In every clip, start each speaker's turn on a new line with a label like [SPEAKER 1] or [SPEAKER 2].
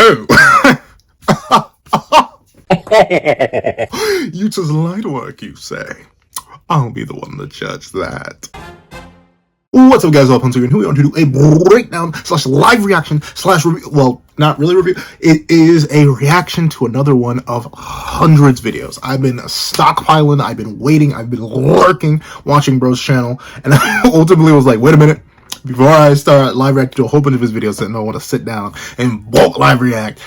[SPEAKER 1] Oh. Yuta's light work, you say? I'll be the one to judge that. What's up, guys? Welcome to here. We want to do a breakdown / live reaction / review. Well, not really review. It is a reaction to another one of hundreds of videos. I've been stockpiling. I've been waiting. I've been lurking, watching bro's channel, and I ultimately was like, wait a minute. Before I start live reacting to a whole bunch of his videos, and I want to sit down and bulk live react.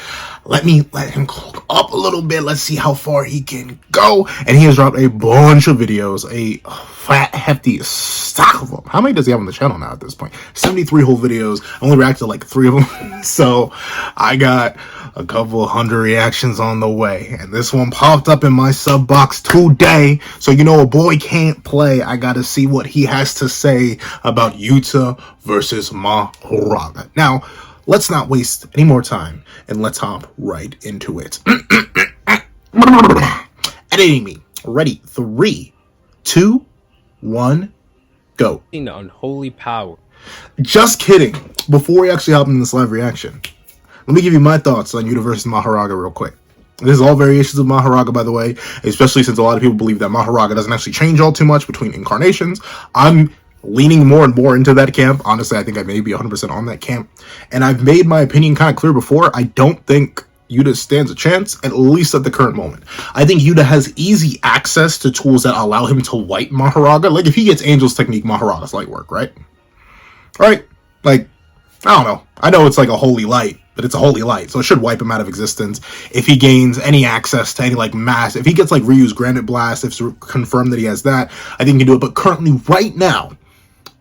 [SPEAKER 1] Let him cook up a little bit. Let's see how far he can go. And he has dropped a bunch of videos, a fat, hefty stack of them. How many does he have on the channel now at this point? 73 whole videos. I only reacted to like 3 of them. So I got a couple hundred reactions on the way. And this one popped up in my sub box today. So you know a boy can't play. I got to see what he has to say about Yuta versus Mahoraga. Now, let's not waste any more time and let's hop right into it. Editing me. Ready. 3, 2, 1, go.
[SPEAKER 2] The unholy power. Just
[SPEAKER 1] kidding. Before we actually hop into this live reaction, let me give you my thoughts on Yuta versus Mahoraga real quick. This is all variations of Mahoraga, by the way, especially since a lot of people believe that Mahoraga doesn't actually change all too much between incarnations. I'm leaning more and more into that camp. Honestly, I think I may be 100% on that camp. And I've made my opinion kind of clear before. I don't think Yuta stands a chance, at least at the current moment. I think Yuta has easy access to tools that allow him to wipe Mahoraga. Like, if he gets Angel's Technique, Mahoraga's light work, right? Right? Like, I don't know. I know it's like a holy light, but it's a holy light, so it should wipe him out of existence. If he gains any access to any, like, mass, if he gets, like, Ryu's Granite Blast, if it's confirmed that he has that, I think he can do it. But currently, right now,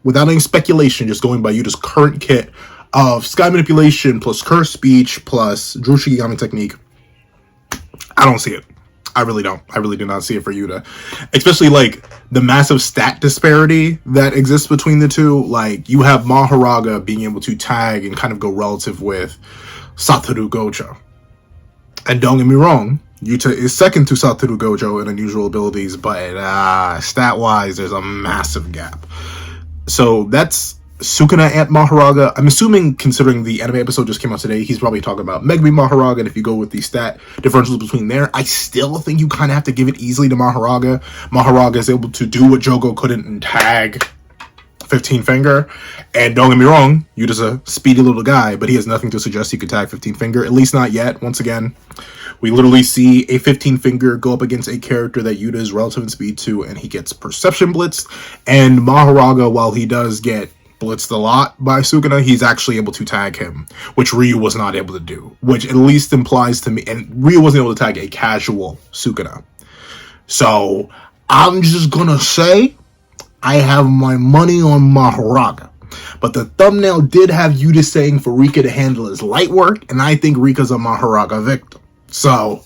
[SPEAKER 1] without any speculation, just going by Yuta's current kit of Sky Manipulation plus Curse Speech plus Drew Shikigami Technique, I don't see it. I really don't. I really do not see it for Yuta. Especially, like, the massive stat disparity that exists between the two. Like, you have Mahoraga being able to tag and kind of go relative with Satoru Gojo. And don't get me wrong, Yuta is second to Satoru Gojo in unusual abilities, but stat-wise, there's a massive gap. So that's Sukuna at Mahoraga. I'm assuming, considering the anime episode just came out today, he's probably talking about Megumi Mahoraga, and if you go with the stat differentials between there, I still think you kind of have to give it easily to Mahoraga. Mahoraga is able to do what Jogo couldn't and tag 15 finger, and don't get me wrong, Yuta's a speedy little guy, but he has nothing to suggest he could tag 15 finger, at least not yet. Once again, we literally see a 15 finger go up against a character that Yuta is relative in speed to, and he gets perception blitzed, and Mahoraga, while he does get blitzed a lot by Sukuna, he's actually able to tag him, which Ryu was not able to do, which at least implies to me, and Ryu wasn't able to tag a casual Sukuna. So I'm just gonna say I have my money on Mahoraga. But the thumbnail did have Yuta saying for Rika to handle his light work, and I think Rika's a Mahoraga victim. So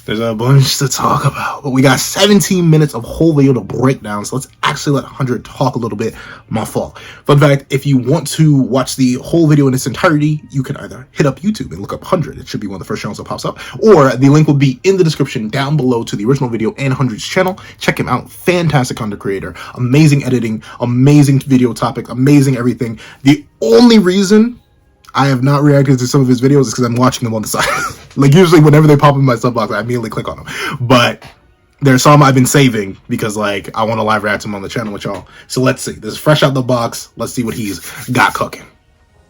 [SPEAKER 1] there's a bunch to talk about. But we got 17 minutes of whole video to break down, so let's actually let 100 talk a little bit. My fault. Fun fact, if you want to watch the whole video in its entirety, you can either hit up YouTube and look up 100. It should be one of the first channels that pops up. Or the link will be in the description down below to the original video and 100's channel. Check him out. Fantastic content creator. Amazing editing. Amazing video topic. Amazing everything. The only reason I have not reacted to some of his videos is because I'm watching them on the side. Like, usually whenever they pop in my sub box, I immediately click on them. But there's some I've been saving because, like, I want to live react to them on the channel with y'all. So let's see. This is fresh out the box. Let's see what he's got cooking.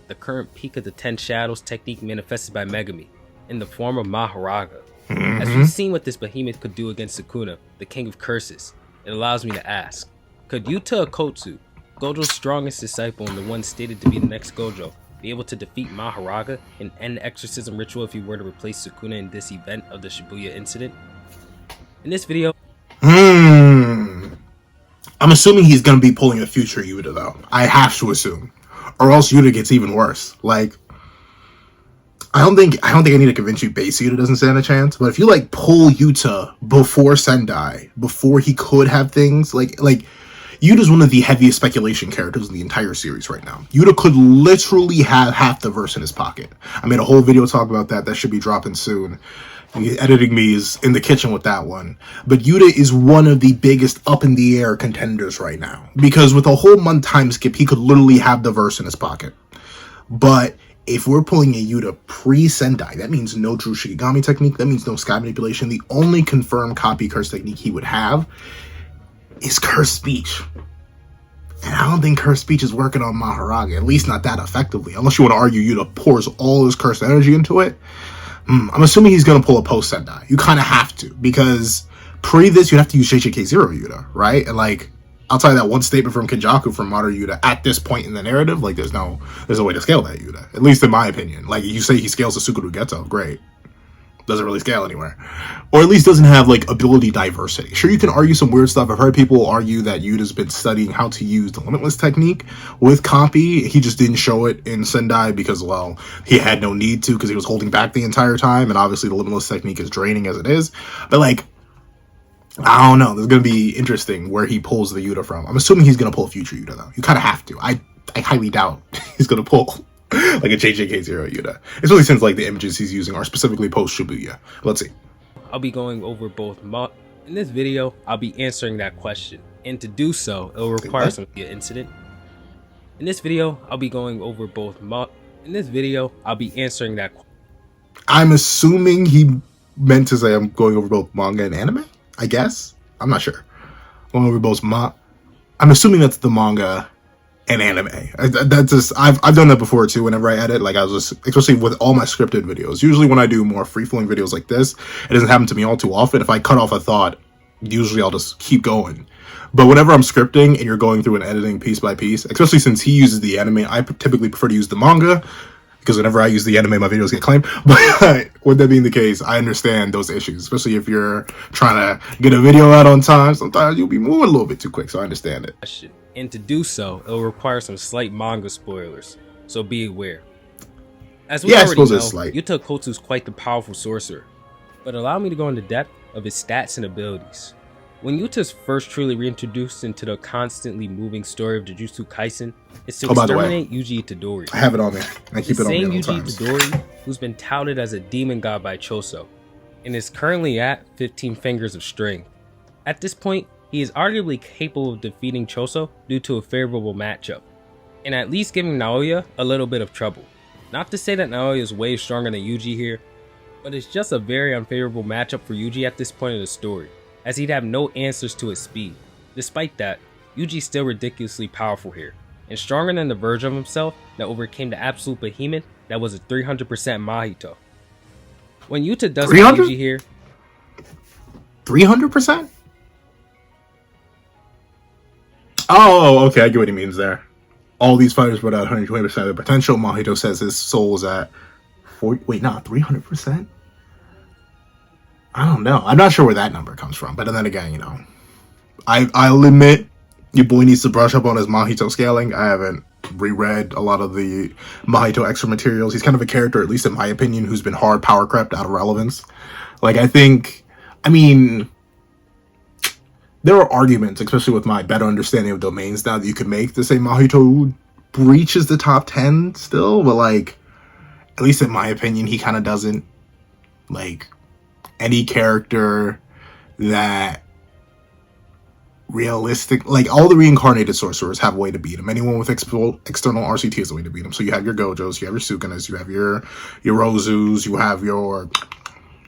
[SPEAKER 2] The current peak of the 10 Shadows technique manifested by Megumi in the form of Mahoraga. As we've seen what this behemoth could do against Sukuna, the king of curses, it allows me to ask, could Yuta Okkotsu, Gojo's strongest disciple and the one stated to be the next Gojo, be able to defeat Mahoraga and end the exorcism ritual if he were to replace Sukuna in this event of the Shibuya incident? In this video,
[SPEAKER 1] I'm assuming he's gonna be pulling a future Yuta though. I have to assume, or else Yuta gets even worse. Like, I don't think I need to convince you base Yuta doesn't stand a chance. But if you like pull Yuta before Sendai, before he could have things like Yuta's one of the heaviest speculation characters in the entire series right now. Yuta could literally have half the verse in his pocket. I made a whole video talk about that. That should be dropping soon. Editing me is in the kitchen with that one. But Yuta is one of the biggest up in the air contenders right now. Because with a whole month time skip, he could literally have the verse in his pocket. But If we're pulling a Yuta pre-Sendai, that means no true Shikigami technique, that means no sky manipulation. The only confirmed copy curse technique he would have is curse speech. And I don't think curse speech is working on Mahoraga, at least not that effectively, unless you want to argue Yuta pours all his cursed energy into it. I'm assuming he's going to pull a post-Sendai. You kind of have to, because pre this, you'd have to use JJK0 Yuta, right? And like, I'll tell you that one statement from Kenjaku from modern Yuta at this point in the narrative, like there's no way to scale that Yuta, at least in my opinion. Like, you say he scales the Sukuru Geto, great. Doesn't really scale anywhere. Or at least doesn't have like ability diversity. Sure, you can argue some weird stuff. I've heard people argue that Yuta's been studying how to use the Limitless technique with copy. He just didn't show it in Sendai because, well, he had no need to, because he was holding back the entire time, and obviously the Limitless technique is draining as it is. But like, I don't know. This is going to be interesting where he pulls the Yuta from. I'm assuming he's going to pull future Yuta, though. You kind of have to. I highly doubt he's going to pull like a JJK0 Yuta. Especially since like the images he's using are specifically post-Shibuya. Let's see.
[SPEAKER 2] I'll be going over both in this video, I'll be answering that question. And to do so, it'll require some incident. In this video, I'll be going over both in this video, I'll be answering that question.
[SPEAKER 1] I'm assuming he meant to say I'm going over both manga and anime? I guess? I'm not sure. Going over both I'm assuming that's the manga and anime. That's just, I've done that before too. Whenever I edit, like I was just, especially with all my scripted videos. Usually when I do more free-flowing videos like this, it doesn't happen to me all too often. If I cut off a thought, usually I'll just keep going. But whenever I'm scripting and you're going through and editing piece by piece, especially since he uses the anime, I typically prefer to use the manga, because whenever I use the anime, my videos get claimed. But with that being the case, I understand those issues, especially if you're trying to get a video out on time. Sometimes you'll be moving a little bit too quick, so I understand it.
[SPEAKER 2] And to do so, it'll require some slight manga spoilers, so be aware. As we already know, Yuta Kotsu's quite the powerful sorcerer, but allow me to go into depth of his stats and abilities. When Yuta's first truly reintroduced into the constantly moving story of Jujutsu Kaisen is to exterminate Yuji Itadori.
[SPEAKER 1] I have it on me. I keep it on me
[SPEAKER 2] at all times. The same Yuji Itadori who's been touted as a demon god by Choso, and is currently at 15 fingers of strength. At this point, he is arguably capable of defeating Choso due to a favorable matchup, and at least giving Naoya a little bit of trouble. Not to say that Naoya is way stronger than Yuji here, but it's just a very unfavorable matchup for Yuji at this point in the story, as he'd have no answers to his speed. Despite that, Yuji's still ridiculously powerful here, and stronger than the version of himself that overcame the absolute behemoth that was a 300% Mahito. When Yuta does Yuji here...
[SPEAKER 1] 300%? Oh, okay, I get what he means there. All these fighters put out 120% of their potential. Mahito says his soul is at 40... Wait, not 300%? I don't know. I'm not sure where that number comes from. But then again, you know, I'll admit your boy needs to brush up on his Mahito scaling. I haven't reread a lot of the Mahito extra materials. He's kind of a character, at least in my opinion, who's been hard power crept out of relevance. Like, I mean, there are arguments, especially with my better understanding of domains now, that you could make to say Mahito breaches the top 10 still. But, like, at least in my opinion, he kind of doesn't. Like, any character that realistic, like all the reincarnated sorcerers have a way to beat him. Anyone with external RCT has a way to beat him. So you have your Gojos, you have your Sukunas, you have your Rozus, you have your,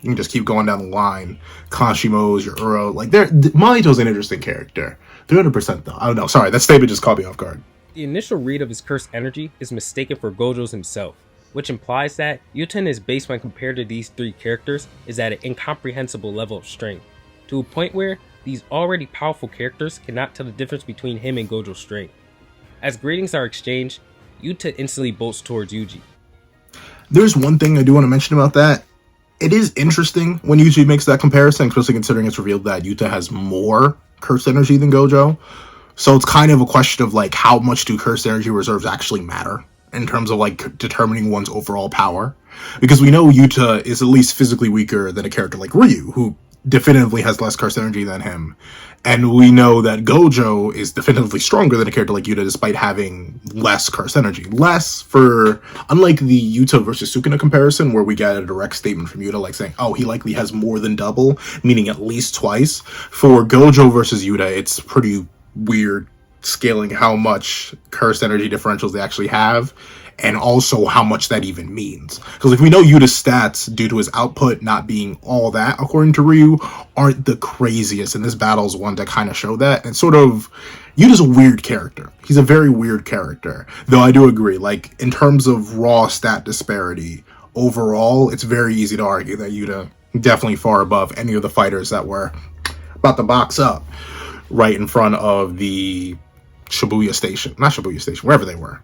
[SPEAKER 1] you can just keep going down the line. Kashimos, your Uro, like Mahito's an interesting character. 300% though. I don't know. Sorry, that statement just caught me off guard.
[SPEAKER 2] The initial read of his cursed energy is mistaken for Gojo's himself, which implies that Yuta in his base when compared to these three characters is at an incomprehensible level of strength, to a point where these already powerful characters cannot tell the difference between him and Gojo's strength. As greetings are exchanged, Yuta instantly bolts towards Yuji.
[SPEAKER 1] There's one thing I do want to mention about that. It is interesting when Yuji makes that comparison, especially considering it's revealed that Yuta has more cursed energy than Gojo. So it's kind of a question of like, how much do cursed energy reserves actually matter in terms of like determining one's overall power? Because we know Yuta is at least physically weaker than a character like Ryu, who definitively has less cursed energy than him. And we know that Gojo is definitively stronger than a character like Yuta despite having less cursed energy. Less for, unlike the Yuta versus Sukuna comparison where we get a direct statement from Yuta like saying, oh, he likely has more than double, meaning at least twice. For Gojo versus Yuta, it's pretty weird scaling how much cursed energy differentials they actually have. and also how much that even means. Because if we know Yuta's stats, due to his output not being all that, according to Ryu, aren't the craziest, and this battle is one to kind of show that. And sort of, Yuta's a weird character. He's a very weird character. Though I do agree, like, in terms of raw stat disparity, overall, it's very easy to argue that Yuta definitely far above any of the fighters that were about to box up right in front of the Shibuya Station. Not Shibuya Station, wherever they were.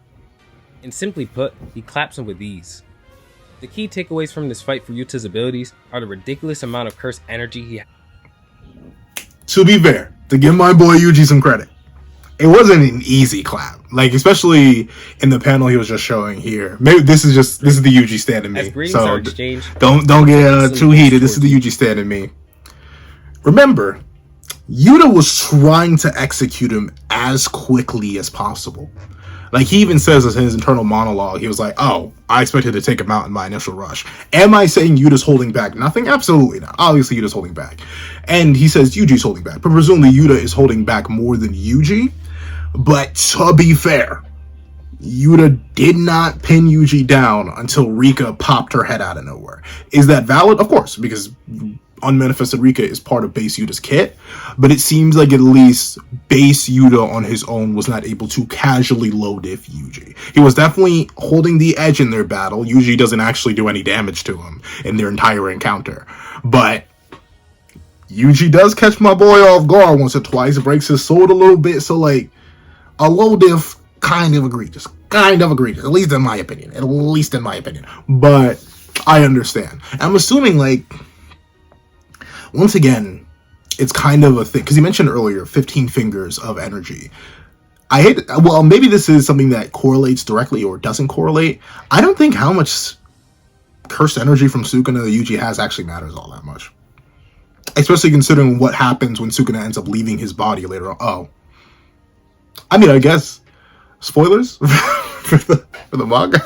[SPEAKER 2] And simply put, he claps him with ease. The key takeaways from this fight for Yuta's abilities are the ridiculous amount of cursed energy he has.
[SPEAKER 1] To be fair, to give my boy Yuji some credit, it wasn't an easy clap. Like, especially in the panel he was just showing here. Maybe this is the Yuji stand in me.
[SPEAKER 2] As so are exchanged,
[SPEAKER 1] don't get too heated. This is the Yuji stand in me. Remember, Yuta was trying to execute him as quickly as possible. Like, he even says in his internal monologue, he was like, oh, I expected to take him out in my initial rush. Am I saying Yuta's holding back nothing? Absolutely not. Obviously, Yuta's holding back. And he says Yuji's holding back. But presumably, Yuta is holding back more than Yuji. But to be fair, Yuta did not pin Yuji down until Rika popped her head out of nowhere. Is that valid? Of course, because Unmanifested Rika is part of base Yuta's kit, but it seems like at least base Yuta on his own was not able to casually low diff Yuji. He was definitely holding the edge in their battle. Yuji doesn't actually do any damage to him in their entire encounter, but Yuji does catch my boy off guard once or twice, breaks his sword a little bit, so like a low diff kind of egregious, at least in my opinion, but I understand. I'm assuming, like, once again, it's kind of a thing, because you mentioned earlier 15 fingers of energy. Maybe this is something that correlates directly or doesn't correlate. I don't think how much cursed energy from Sukuna that Yuji has actually matters all that much. Especially considering what happens when Sukuna ends up leaving his body later on. Oh. I mean, I guess, spoilers for the manga.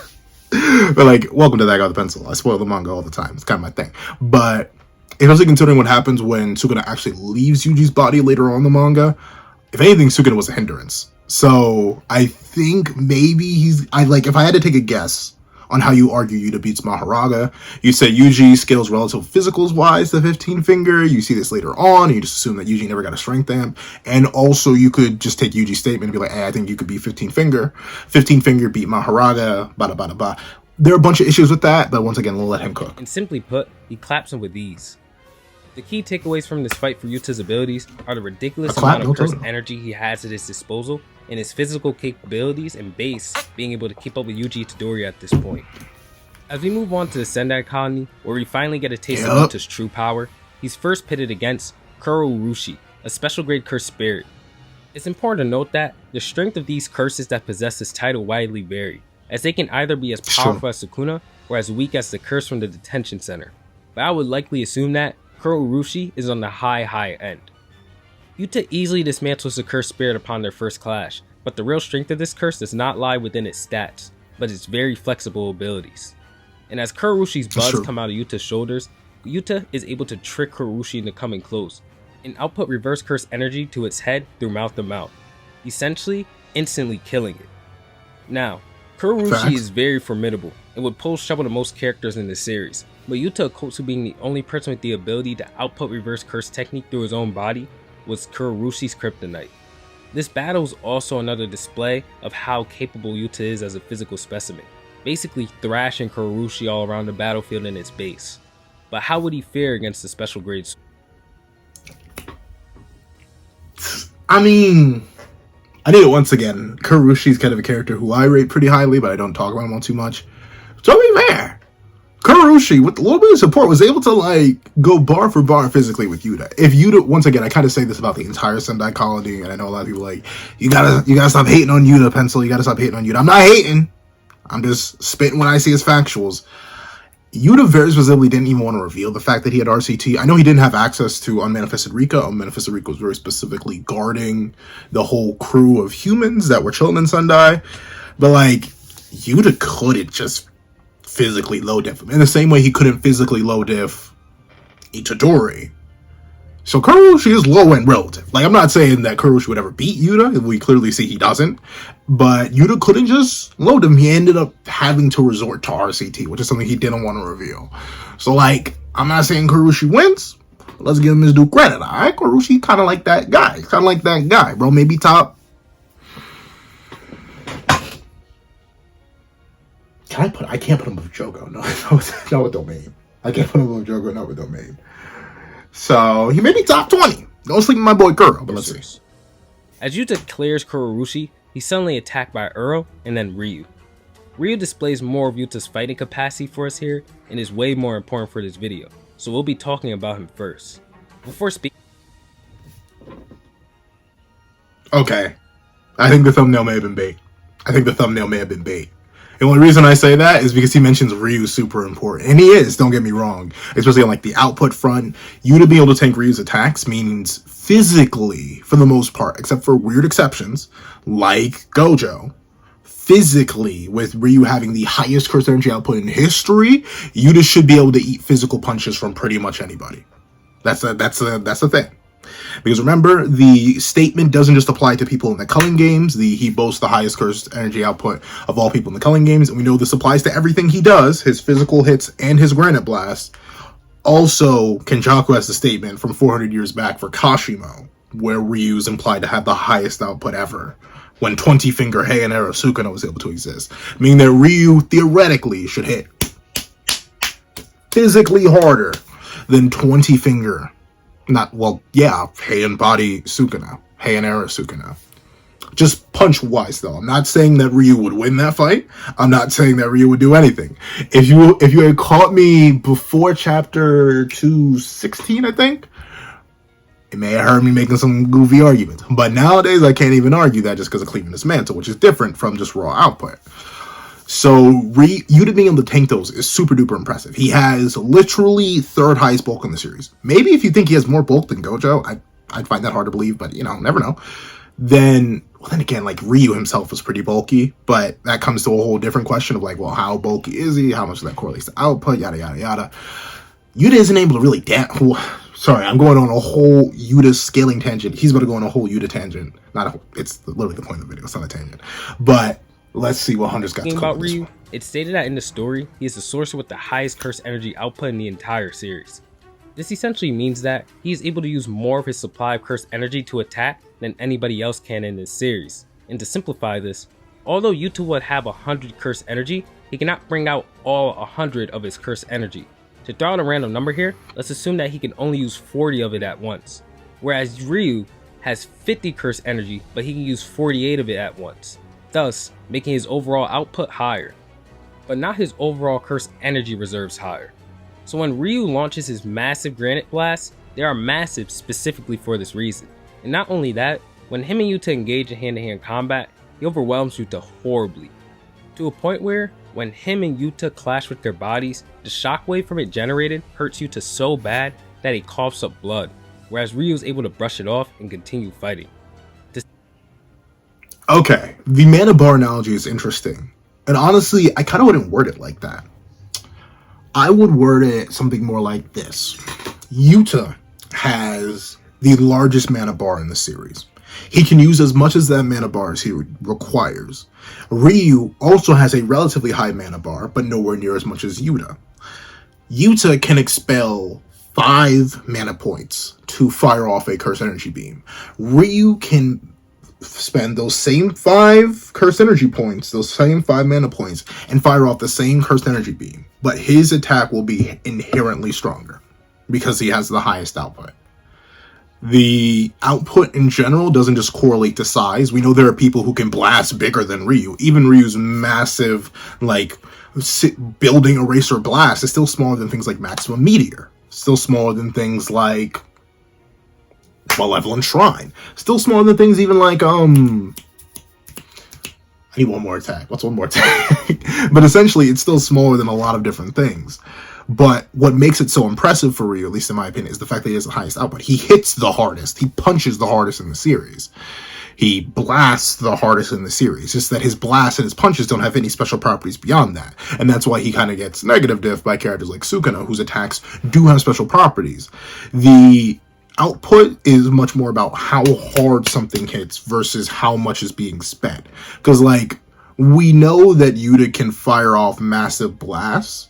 [SPEAKER 1] But, like, welcome to That Guy with the Pencil. I spoil the manga all the time. It's kind of my thing. But especially considering what happens when Sukuna actually leaves Yuji's body later on in the manga, if anything, Sukuna was a hindrance. So I think maybe if I had to take a guess on how you argue Yuta beats Mahoraga, you say Yuji scales relative physicals wise the 15 finger. You see this later on, and you just assume that Yuji never got a strength amp. And also you could just take Yuji's statement and be like, hey, I think you could beat 15 finger. 15 finger beat Mahoraga, bada bada bada. There are a bunch of issues with that, but once again, we'll let him cook.
[SPEAKER 2] And simply put, he claps him with ease. The key takeaways from this fight for Yuta's abilities are the ridiculous amount of cursed energy he has at his disposal, and his physical capabilities and base being able to keep up with Yuji Itadori at this point. As we move on to the Sendai Colony, where we finally get a taste of Yuta's true power, he's first pitted against Kuro Urushi, a special grade cursed spirit. It's important to note that the strength of these curses that possess this title widely vary, as they can either be as powerful as Sukuna or as weak as the curse from the detention center. But I would likely assume that Kuro Urushi is on the high end. Yuta easily dismantles the cursed spirit upon their first clash, but the real strength of this curse does not lie within its stats, but its very flexible abilities. And as Kuro Urushi's buds come out of Yuta's shoulders, Yuta is able to trick Kuro Urushi into coming close, and output reverse curse energy to its head through mouth to mouth, essentially instantly killing it. Now, Kuro Urushi is very formidable and would pose trouble to most characters in this series, but Yuta Okkotsu being the only person with the ability to output reverse curse technique through his own body was Kuro Urushi's kryptonite. This battle is also another display of how capable Yuta is as a physical specimen, basically thrashing Kuro Urushi all around the battlefield in its base. But how would he fare against the special grades?
[SPEAKER 1] I mean, I think once again, Kuro Urushi's kind of a character who I rate pretty highly, but I don't talk about him all too much. So to be fair, Kuro Urushi, with a little bit of support, was able to, like, go bar for bar physically with Yuta. If Yuta, once again, I kind of say this about the entire Sendai Colony, and I know a lot of people like, you gotta stop hating on Yuta, Pencil, you gotta stop hating on Yuta. I'm not hating. I'm just spitting what I see as factuals. Yuta very specifically didn't even want to reveal the fact that he had RCT. I know he didn't have access to Unmanifested Rika. Unmanifested Rika was very specifically guarding the whole crew of humans that were chilling in Sendai. But, like, Yuta couldn't just physically low diff him. In the same way he couldn't physically low diff Itadori. So Kuroshi is low end relative. Like, I'm not saying that Kuroshi would ever beat Yuta. We clearly see he doesn't. But Yuta couldn't just load him. He ended up having to resort to RCT, which is something he didn't want to reveal. So, like, I'm not saying Kuroshi wins. Let's give him his due credit, alright? Kuroshi kind of like that guy. Kind of like that guy, bro. Maybe top... I can't put him above Jogo. No, with domain. I can't put him above Jogo, no, with domain. So, he may be top 20. Don't sleep with my boy Kuro, but let's see.
[SPEAKER 2] As Yuta clears Kuroshi, he's suddenly attacked by Uro and then Ryu. Ryu displays more of Yuta's fighting capacity for us here and is way more important for this video, so we'll be talking about him first. Before speaking...
[SPEAKER 1] Okay. I think the thumbnail may have been bait. The only reason I say that is because he mentions Ryu super important. And he is, don't get me wrong. Especially on like the output front. You to be able to tank Ryu's attacks means physically, for the most part, except for weird exceptions, like Gojo, physically, with Ryu having the highest curse energy output in history, Yuta should be able to eat physical punches from pretty much anybody. That's the thing. Because remember, the statement doesn't just apply to people in the culling games. He boasts the highest cursed energy output of all people in the culling games, and we know this applies to everything he does, his physical hits and his granite blast. Also, Kenjaku has the statement from 400 years back for Kashimo, where Ryu's implied to have the highest output ever, when 20-finger Heian-era Sukuna was able to exist. Meaning that Ryu, theoretically, should hit physically harder than 20-finger... Heian body Sukuna. Heian-era Sukuna. Just punch-wise, though. I'm not saying that Ryu would win that fight. I'm not saying that Ryu would do anything. If you had caught me before chapter 216, I think, it may have heard me making some goofy arguments. But nowadays, I can't even argue that just because of cleaving this mantle, which is different from just raw output. So, Yuta being able to tank those is super duper impressive. He has literally third highest bulk in the series. Maybe if you think he has more bulk than Gojo, I'd find that hard to believe, but, never know. Then again, like, Ryu himself is pretty bulky, but that comes to a whole different question of, like, well, how bulky is he? How much of that correlates to output? Yada, yada, yada. Yuta isn't able to really Sorry, I'm going on a whole Yuta scaling tangent. He's about to go on a whole Yuta tangent. It's literally the point of the video. It's not a tangent. But... let's see what Hunter's got to
[SPEAKER 2] about Ryu. It's stated that in the story, he is the sorcerer with the highest curse energy output in the entire series. This essentially means that he is able to use more of his supply of curse energy to attack than anybody else can in this series. And to simplify this, although Yuta would have 100 curse energy, he cannot bring out all 100 of his curse energy. To throw out a random number here, let's assume that he can only use 40 of it at once. Whereas Ryu has 50 curse energy, but he can use 48 of it at once, thus making his overall output higher, but not his overall curse energy reserves higher. So when Ryu launches his massive granite blasts, they are massive specifically for this reason. And not only that, when him and Yuta engage in hand-to-hand combat, he overwhelms Yuta horribly, to a point where when him and Yuta clash with their bodies, the shockwave from it generated hurts Yuta so bad that he coughs up blood, whereas Ryu is able to brush it off and continue fighting.
[SPEAKER 1] Okay, the mana bar analogy is interesting. And honestly, I kind of wouldn't word it like that. I would word it something more like this. Yuta has the largest mana bar in the series. He can use as much as that mana bar as he requires. Ryu also has a relatively high mana bar, but nowhere near as much as Yuta. Yuta can expel 5 mana points to fire off a curse energy beam. Ryu can spend those same 5 cursed energy points, those same 5 mana points, and fire off the same cursed energy beam. But his attack will be inherently stronger because he has the highest output. The output in general doesn't just correlate to size. We know there are people who can blast bigger than Ryu. Even Ryu's massive, building eraser blast is still smaller than things like Maximum Meteor. Still smaller than things like Malevolent Shrine. Still smaller than things even like, I need one more attack. What's one more attack? But essentially, it's still smaller than a lot of different things. But what makes it so impressive for Ryu, at least in my opinion, is the fact that he has the highest output. He hits the hardest. He punches the hardest in the series. He blasts the hardest in the series. Just that his blasts and his punches don't have any special properties beyond that. And that's why he kind of gets negative diff by characters like Sukuna, whose attacks do have special properties. The output is much more about how hard something hits versus how much is being spent. Because, like, we know that Yuta can fire off massive blasts,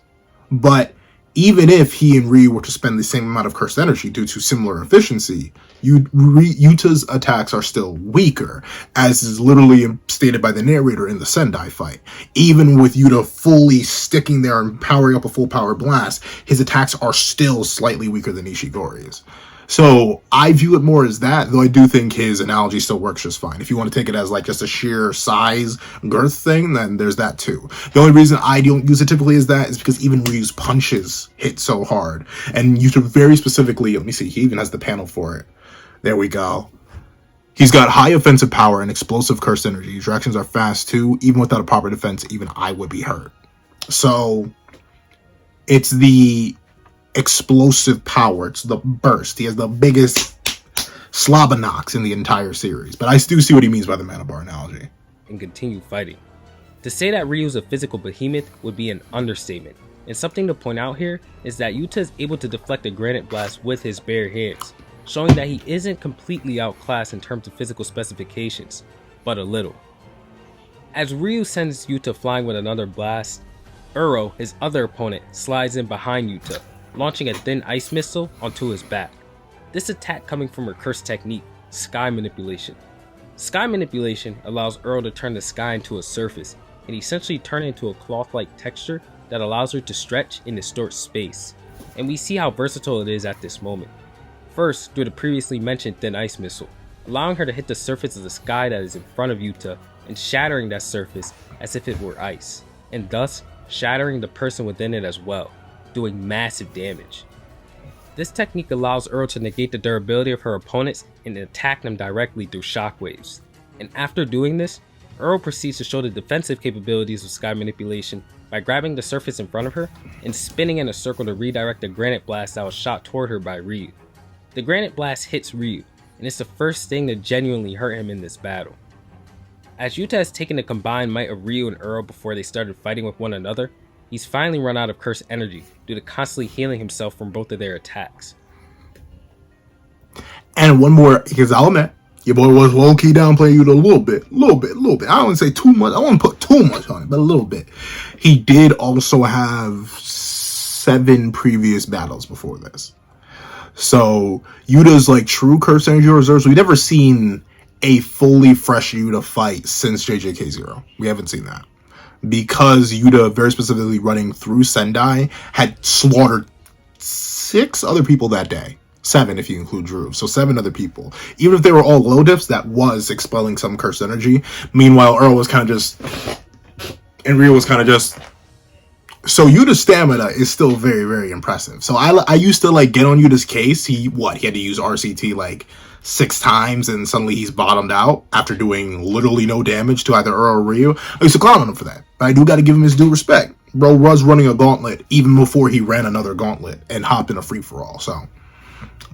[SPEAKER 1] but even if he and Ryu were to spend the same amount of cursed energy due to similar efficiency, Yuta's attacks are still weaker, as is literally stated by the narrator in the Sendai fight. Even with Yuta fully sticking there and powering up a full power blast, his attacks are still slightly weaker than Ishigori's. So I view it more as that, though I do think his analogy still works just fine. If you want to take it as like just a sheer size girth thing, then there's that too. The only reason I don't use it typically as that is because even Ryu's punches hit so hard. And Yuta very specifically, let me see, he even has the panel for it. There we go. He's got high offensive power and explosive cursed energy. His reactions are fast too. Even without a proper defense, even I would be hurt. So it's the explosive power. It's the burst. He has the biggest Slobberknocks in the entire series. But I do see what he means by the mana bar analogy.
[SPEAKER 2] And continue fighting. To say that Ryu's a physical behemoth would be an understatement. And something to point out here is that Yuta is able to deflect a granite blast with his bare hands, showing that he isn't completely outclassed in terms of physical specifications, but a little. As Ryu sends Yuta flying with another blast, Uro, his other opponent, slides in behind Yuta, launching a thin ice missile onto his back. This attack coming from her cursed technique, Sky Manipulation. Sky Manipulation allows Uro to turn the sky into a surface, and essentially turn it into a cloth-like texture that allows her to stretch and distort space. And we see how versatile it is at this moment. First, through the previously mentioned thin ice missile, allowing her to hit the surface of the sky that is in front of Yuta, and shattering that surface as if it were ice, and thus shattering the person within it as well, doing massive damage. This technique allows Uro to negate the durability of her opponents and attack them directly through shockwaves. And after doing this, Uro proceeds to show the defensive capabilities of Sky Manipulation by grabbing the surface in front of her and spinning in a circle to redirect a granite blast that was shot toward her by Ryu. The granite blast hits Ryu, and it's the first thing to genuinely hurt him in this battle. As Yuta has taken the combined might of Ryu and Uro before they started fighting with one another, he's finally run out of cursed energy due to constantly healing himself from both of their attacks.
[SPEAKER 1] And one more, because I'll admit, your boy was low-key downplaying Yuta a little bit. I don't want to say too much. I don't want to put too much on it, but a little bit. He did also have 7 previous battles before this. So Yuta's like true cursed energy reserves. We've never seen a fully fresh Yuta fight since JJK0. We haven't seen that. Because Yuta, very specifically running through Sendai, had slaughtered 6 other people that day. 7 if you include Drew. So 7 other people. Even if they were all low dips, that was expelling some cursed energy. Meanwhile, Earl was kind of just... and Ryu was kind of just... So Yuta's stamina is still very, very impressive. So I used to like get on Yuta's case. He had to use RCT like 6 times and suddenly he's bottomed out after doing literally no damage to either Earl or Ryu. I used to clown on him for that. But I do got to give him his due respect. Bro was running a gauntlet even before he ran another gauntlet and hopped in a free-for-all. So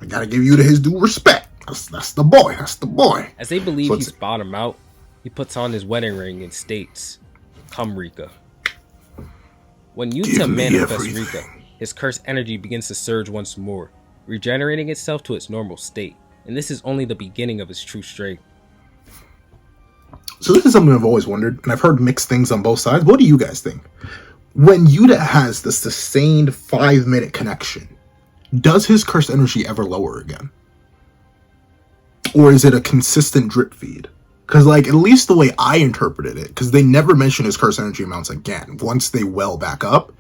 [SPEAKER 1] I got to give Yuta his due respect. That's the boy. That's the boy.
[SPEAKER 2] As they believe he's bottomed out, he puts on his wedding ring and states, "Come, Rika." When Yuta manifests Rika, his cursed energy begins to surge once more, regenerating itself to its normal state, and this is only the beginning of his true strength.
[SPEAKER 1] So this is something I've always wondered, and I've heard mixed things on both sides. What do you guys think? When Yuta has the sustained 5-minute connection, does his cursed energy ever lower again? Or is it a consistent drip feed? Because, like, at least the way I interpreted it, because they never mention his cursed energy amounts again once they well back up.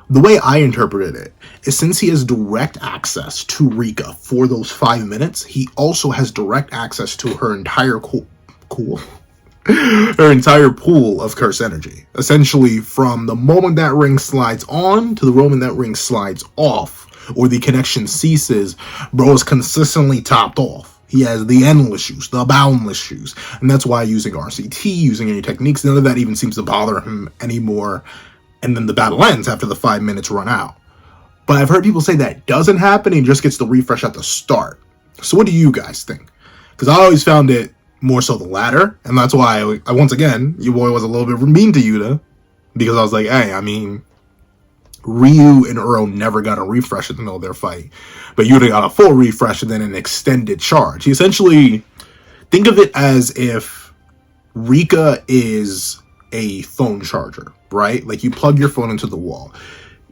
[SPEAKER 1] The way I interpreted it is since he has direct access to Rika for those 5 minutes, he also has direct access to her entire her entire pool of cursed energy. Essentially, from the moment that ring slides on to the moment that ring slides off, or the connection ceases, bro is consistently topped off. He has the endless use, the boundless use. And that's why using RCT, using any techniques, none of that even seems to bother him anymore. And then the battle ends after the 5 minutes run out. But I've heard people say that doesn't happen. He just gets the refresh at the start. So what do you guys think? Because I always found it more so the latter. And that's why, once again, your boy was a little bit mean to Yuta. Because I was like, hey, I mean, Ryu and Uro never got a refresh in the middle of their fight, but Yuta got a full refresh and then an extended charge. He essentially, think of it as if Rika is a phone charger, right? Like you plug your phone into the wall.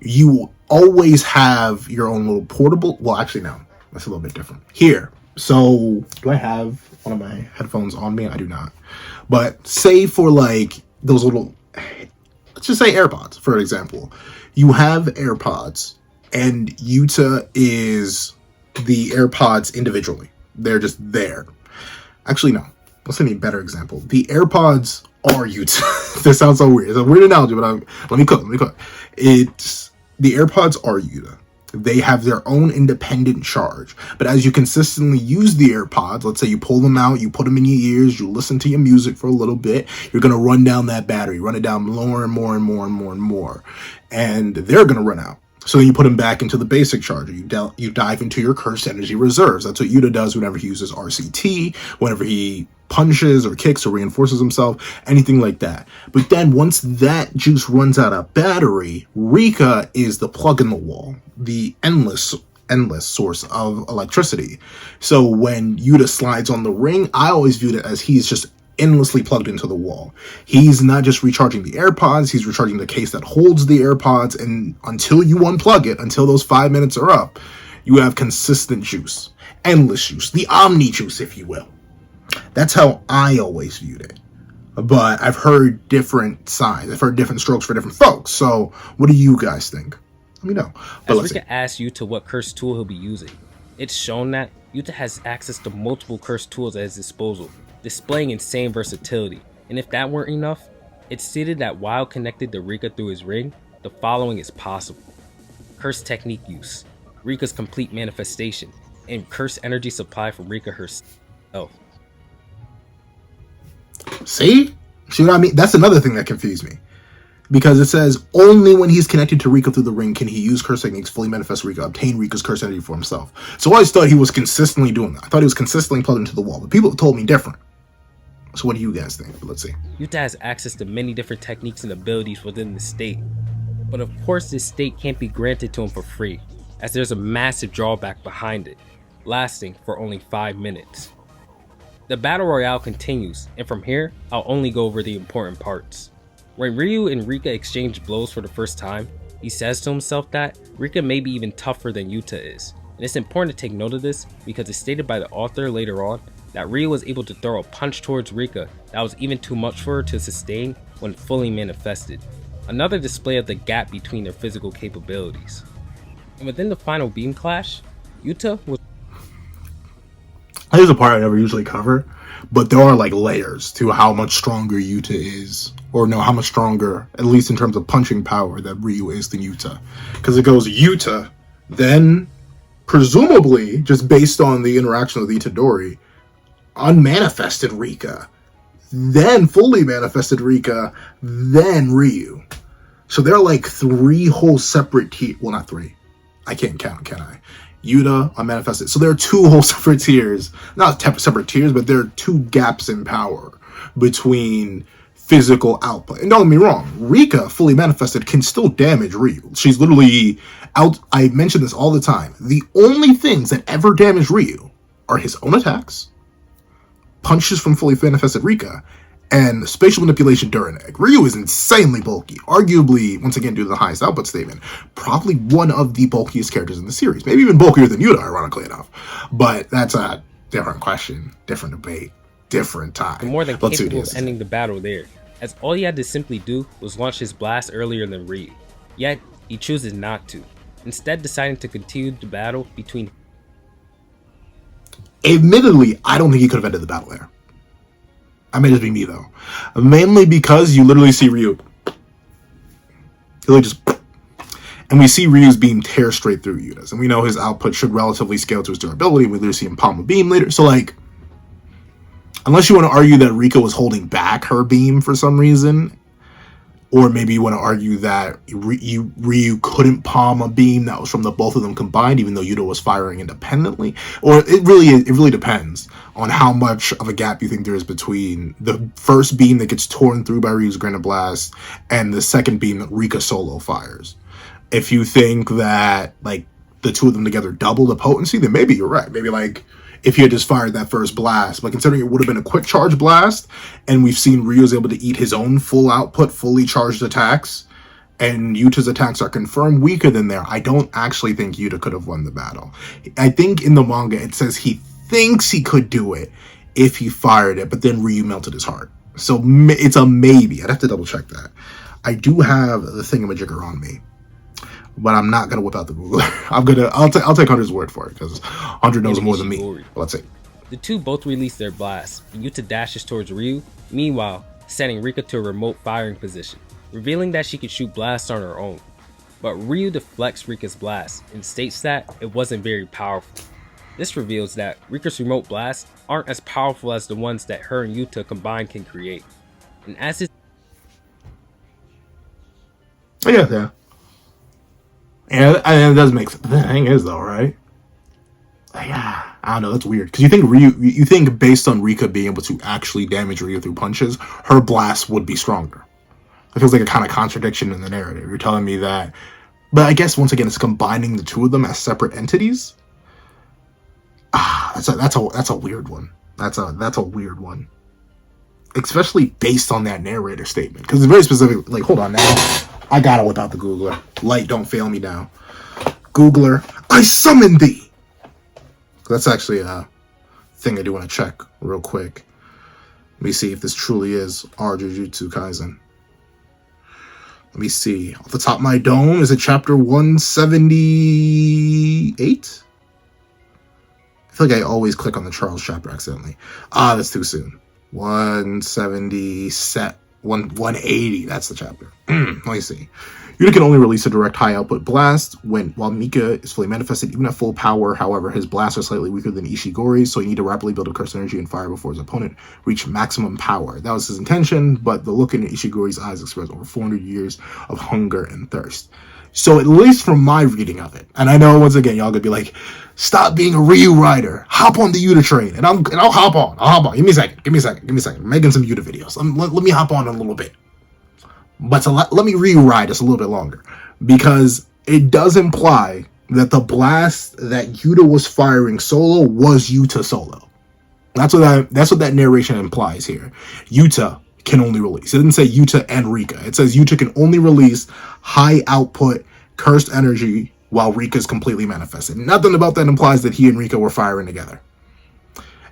[SPEAKER 1] You always have your own little portable. Well, actually, no, that's a little bit different. Here, so do I have one of my headphones on me? I do not. But say for like those little, let's just say AirPods, for example. You have AirPods, and Yuta is the AirPods individually. They're just there. Actually, no. Let's say a better example. The AirPods are Yuta. This sounds so weird. It's a weird analogy, but let me cook. It's the AirPods are Yuta. They have their own independent charge. But as you consistently use the AirPods, let's say you pull them out, you put them in your ears, you listen to your music for a little bit, you're going to run down that battery, run it down more and more and more and more and more. And they're going to run out. So then you put them back into the basic charger. You dive into your cursed energy reserves. That's what Yuta does whenever he uses RCT, whenever he punches or kicks or reinforces himself, anything like that. But then once that juice runs out of battery, Rika is the plug in the wall, the endless source of electricity. So when Yuta slides on the ring, I always viewed it as he's just endlessly plugged into the wall. He's not just recharging the AirPods, he's recharging the case that holds the AirPods, and until you unplug it, until those 5 minutes are up, you have consistent juice, endless juice, the omni juice, if you will. That's how I always viewed it. But I've heard different sides. I've heard different strokes for different folks. So what do you guys think? Let me know. But
[SPEAKER 2] as Rika asks Yuta what cursed tool he'll be using, it's shown that Yuta has access to multiple cursed tools at his disposal, displaying insane versatility. And if that weren't enough, it's stated that while connected to Rika through his ring, the following is possible. Cursed technique use, Rika's complete manifestation, and cursed energy supply from Rika herself.
[SPEAKER 1] See what I mean? That's another thing that confused me. Because it says only when he's connected to Rika through the ring can he use curse techniques, fully manifest Rika, obtain Rika's curse energy for himself. So I always thought he was consistently doing that. I thought he was consistently plugged into the wall. But people have told me different. So what do you guys think? Let's see.
[SPEAKER 2] Yuta has access to many different techniques and abilities within the state. But of course this state can't be granted to him for free, as there's a massive drawback behind it, lasting for only 5 minutes. The battle royale continues, and from here, I'll only go over the important parts. When Ryu and Rika exchange blows for the first time, he says to himself that Rika may be even tougher than Yuta is. And it's important to take note of this because it's stated by the author later on that Ryu was able to throw a punch towards Rika that was even too much for her to sustain when fully manifested. Another display of the gap between their physical capabilities. And within the final beam clash, Yuta was...
[SPEAKER 1] Here's a part I never usually cover, but there are like layers to how much stronger Yuta is. Or no, how much stronger, at least in terms of punching power, that Ryu is than Yuta. Because it goes Yuta, then presumably, just based on the interaction with Itadori, unmanifested Rika, then fully manifested Rika, then Ryu. So they're like 3 whole separate tiers. Well, not 3. I can't count, can I? Yuta, unmanifested. So there are 2 whole separate tiers. Not separate tiers, but there are 2 gaps in power between physical output. And don't get me wrong, Rika, fully manifested, can still damage Ryu. She's literally out. I mention this all the time. The only things that ever damage Ryu are his own attacks, punches from fully manifested Rika, and spatial manipulation during egg. Ryu is insanely bulky. Arguably, once again, due to the highest output statement, probably one of the bulkiest characters in the series. Maybe even bulkier than Yuta, ironically enough. But that's a different question, different debate, different time.
[SPEAKER 2] more than capable of ending the battle there, as all he had to simply do was launch his blast earlier than Ryu. Yet, he chooses not to, instead deciding to continue the battle between...
[SPEAKER 1] Admittedly, I don't think he could have ended the battle there. I may just be me, though. Mainly because you literally see Ryu. He'll just... And we see Ryu's beam tear straight through Yuta's. And we know his output should relatively scale to his durability. We literally see him palm a beam later. So, like... Unless you want to argue that Rika was holding back her beam for some reason, or maybe you want to argue that Ryu couldn't palm a beam that was from the both of them combined, even though Yuta was firing independently. Or it really depends on how much of a gap you think there is between the first beam that gets torn through by Ryu's Granite Blast and the second beam that Rika solo fires. If you think that like the two of them together double the potency, then maybe you're right. Maybe like if he had just fired that first blast, but considering it would have been a quick charge blast, and we've seen Ryu's able to eat his own full output, fully charged attacks, and Yuta's attacks are confirmed weaker than there, I don't actually think Yuta could have won the battle. I think in the manga it says he thinks he could do it if he fired it, but then Ryu melted his heart. So it's a maybe. I'd have to double check that. I do have the thingamajigger on me, but I'm not gonna whip out the Googler. I'll take Hunter's word for it because Hunter knows more than me. Well, let's see.
[SPEAKER 2] The two both release their blasts, and Yuta dashes towards Ryu, meanwhile setting Rika to a remote firing position, revealing that she could shoot blasts on her own. But Ryu deflects Rika's blast and states that it wasn't very powerful. This reveals that Rika's remote blasts aren't as powerful as the ones that her and Yuta combined can create. And as his
[SPEAKER 1] yeah. And it does make sense. The thing is though, right? Yeah, I don't know, that's weird. Because you think based on Rika being able to actually damage Ryu through punches, her blast would be stronger. It feels like a kind of contradiction in the narrative. You're telling me that, but I guess once again it's combining the two of them as separate entities. That's a weird one. That's a weird one. Especially based on that narrator statement. Because it's very specific. Like, hold on now. I gotta whip out the Googler. Light, don't fail me now. Googler, I summon thee! That's actually a thing I do want to check real quick. Let me see if this truly is our Jujutsu Kaisen. Let me see. Off the top of my dome, is it chapter 178? I feel like I always click on the Charles chapter accidentally. That's too soon. 180. That's the chapter. Let me see. Yuta can only release a direct high output blast while Mika is fully manifested, even at full power. However, his blasts are slightly weaker than Ishigori's, so you need to rapidly build up curse energy and fire before his opponent reach maximum power. That was his intention, but the look in Ishigori's eyes expressed over 400 years of hunger and thirst. So at least from my reading of it, and I know once again y'all gonna be like, stop being a Ryu rider, hop on the Yuta train, and I'll hop on. Give me a second. I'm making some Yuta videos. Let me hop on a little bit. But let me rewrite this a little bit longer, because it does imply that the blast that Yuta was firing solo was Yuta solo. That's what that narration implies here. Yuta can only release. It didn't say Yuta and Rika. It says Yuta can only release high output cursed energy while Rika's completely manifested. Nothing about that implies that he and Rika were firing together.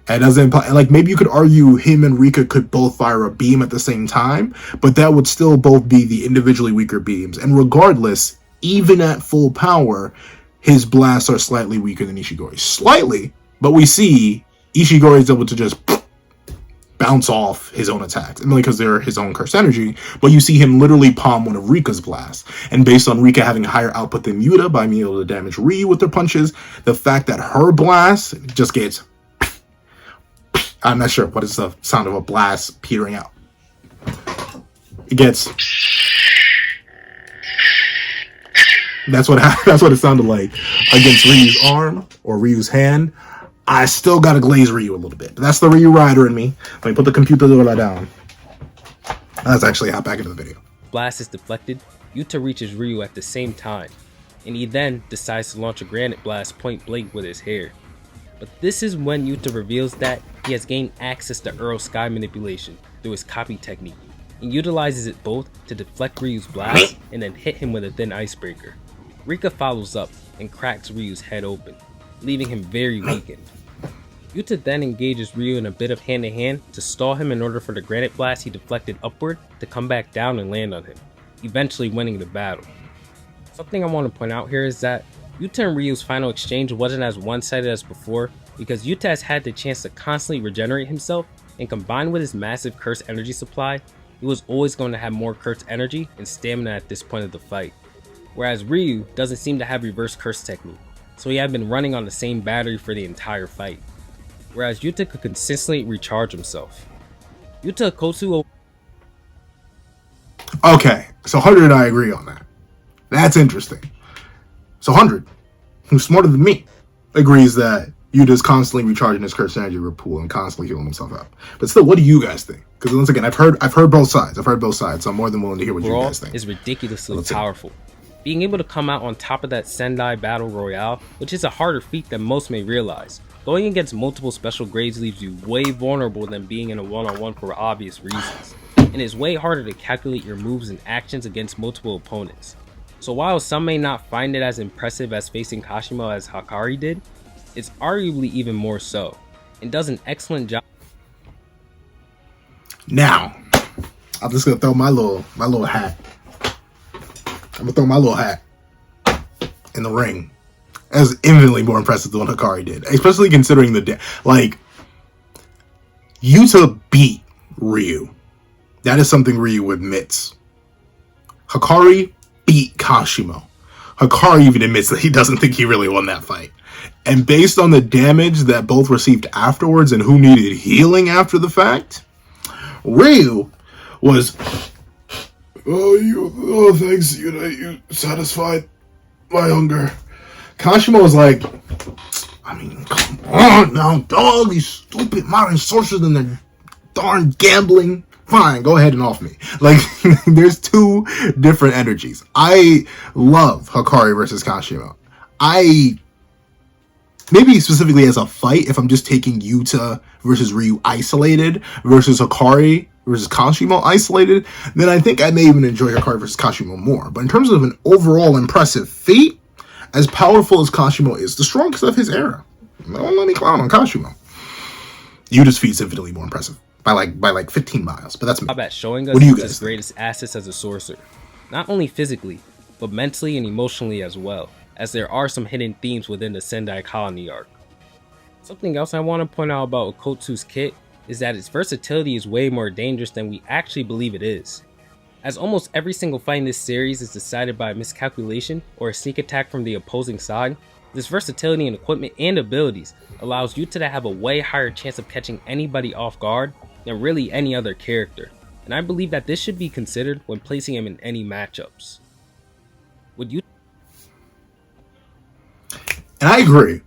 [SPEAKER 1] It doesn't imply, like, maybe you could argue him and Rika could both fire a beam at the same time, but that would still both be the individually weaker beams. And regardless, even at full power, his blasts are slightly weaker than Ishigori's. Slightly, but we see Ishigori is able to just bounce off his own attacks, mainly because they're his own cursed energy, but you see him literally palm one of Rika's blasts. And based on Rika having a higher output than Yuta by being able to damage Ryu with their punches, the fact that her blast just gets... I'm not sure what is the sound of a blast petering out. It gets... That's what it sounded like against Ryu's arm or Ryu's hand. I still gotta glaze Ryu a little bit. That's the Ryu rider in me. Let me put the computer down. Let's actually hop back into the video.
[SPEAKER 2] Blast is deflected, Yuta reaches Ryu at the same time, and he then decides to launch a granite blast point blank with his hair. But this is when Yuta reveals that he has gained access to Earl Sky manipulation through his copy technique, and utilizes it both to deflect Ryu's blast and then hit him with a thin icebreaker. Rika follows up and cracks Ryu's head open, leaving him very weakened. Yuta then engages Ryu in a bit of hand-to-hand to stall him in order for the granite blast he deflected upward to come back down and land on him, eventually winning the battle. Something I want to point out here is that Yuta and Ryu's final exchange wasn't as one-sided as before, because Yuta has had the chance to constantly regenerate himself, and combined with his massive cursed energy supply, he was always going to have more cursed energy and stamina at this point of the fight. Whereas Ryu doesn't seem to have reverse curse technique, so he had been running on the same battery for the entire fight. Whereas Yuta could consistently recharge himself. Yuta Kosu...
[SPEAKER 1] Okay, so 100 and I agree on that. That's interesting. So 100, who's smarter than me, agrees that Yuta's constantly recharging his cursed energy pool and constantly healing himself up. But still, what do you guys think? Because once again, I've heard both sides. So I'm more than willing to hear what you guys think.
[SPEAKER 2] Is ridiculously powerful. Being able to come out on top of that Sendai Battle Royale, which is a harder feat than most may realize. Going against multiple special grades leaves you way vulnerable than being in a one-on-one for obvious reasons, and it's way harder to calculate your moves and actions against multiple opponents. So while some may not find it as impressive as facing Kashimo as Hakari did, it's arguably even more so, and does an excellent job.
[SPEAKER 1] Now, I'm just gonna throw my little hat. I'm gonna throw my little hat in the ring. As infinitely more impressive than what Hakari did, especially considering Yuta beat Ryu. That is something Ryu admits. Hakari beat Kashimo. Hakari even admits that he doesn't think he really won that fight. And based on the damage that both received afterwards and who needed healing after the fact, Ryu was, thanks, you satisfied my hunger. Kashimo was like, I mean, come on now, dog, these stupid modern sorcerers and their darn gambling. Fine, go ahead and off me. Like, there's two different energies. I love Hakari versus Kashimo. Maybe specifically as a fight, if I'm just taking Yuta versus Ryu isolated versus Hakari versus Kashimo isolated, then I think I may even enjoy Hakari versus Kashimo more. But in terms of an overall impressive feat, as powerful as Kashimo is, the strongest of his era, don't let me clown on Kashimo. Yuta's feat is infinitely more impressive by like 15 miles. But that's me.
[SPEAKER 2] At showing us his greatest assets as a sorcerer, not only physically, but mentally and emotionally as well, as there are some hidden themes within the Sendai Colony arc. Something else I want to point out about Okotsu's kit is that its versatility is way more dangerous than we actually believe it is. As almost every single fight in this series is decided by a miscalculation or a sneak attack from the opposing side, this versatility in equipment and abilities allows Yuta to have a way higher chance of catching anybody off guard than really any other character, and I believe that this should be considered when placing him in any matchups. Would you?
[SPEAKER 1] And I agree.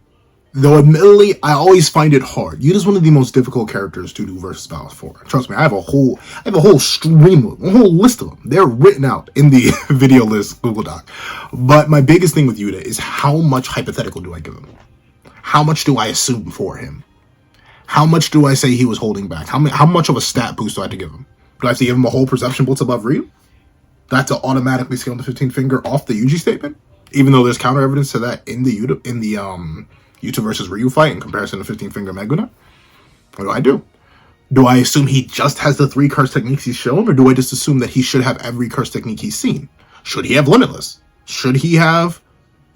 [SPEAKER 1] Though admittedly, I always find it hard. Yuta's one of the most difficult characters to do versus battles for. Trust me, I have a whole stream of them, a whole list of them. They're written out in the video list Google Doc. But my biggest thing with Yuta is how much hypothetical do I give him? How much do I assume for him? How much do I say he was holding back? How much of a stat boost do I have to give him? Do I have to give him a whole perception boost above Ryu? Do I have to automatically scale the 15 finger off the Yuji statement? Even though there's counter evidence to that in the Yuta versus Ryu fight in comparison to 15 finger Meguna? What do I do? Do I assume he just has the 3 curse techniques he's shown, or do I just assume that he should have every curse technique he's seen? Should he have Limitless? Should he have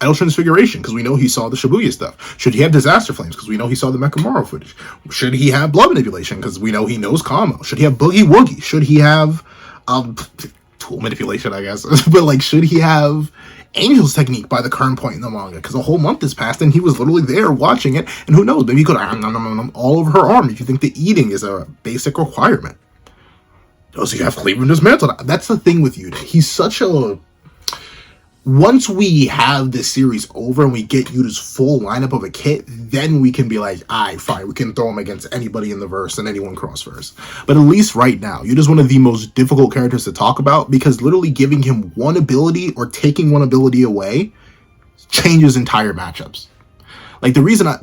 [SPEAKER 1] Idle Transfiguration, because we know he saw the Shibuya stuff? Should he have Disaster Flames, because we know he saw the Mechamaru footage? Should he have Blood Manipulation, because we know he knows Kamo? Should he have Boogie Woogie? Should he have Tool Manipulation, I guess? But like, should he have Angel's Technique by the current point in the manga? Because a whole month has passed and he was literally there watching it, and who knows, maybe he could have all over her arm if you think the eating is a basic requirement. Does he have Cleveland dismantled? That's the thing with Yuta. He's such a... Once we have this series over and we get Yuta's full lineup of a kit, then we can be like, alright, fine, we can throw him against anybody in the verse and anyone cross-verse. But at least right now, Yuta's one of the most difficult characters to talk about, because literally giving him one ability or taking one ability away changes entire matchups. Like, the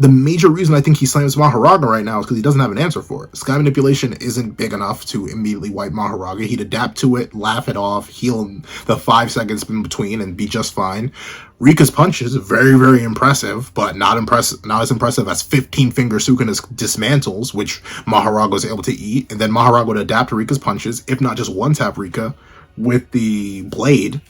[SPEAKER 1] major reason I think he slams Mahoraga right now is because he doesn't have an answer for it. Sky Manipulation isn't big enough to immediately wipe Mahoraga. He'd adapt to it, laugh it off, heal the 5 seconds in between, and be just fine. Rika's punches are very, very impressive, but not as impressive as 15 finger Sukuna's dismantles, which Mahoraga was able to eat. And then Mahoraga would adapt to Rika's punches, if not just one-tap Rika with the blade,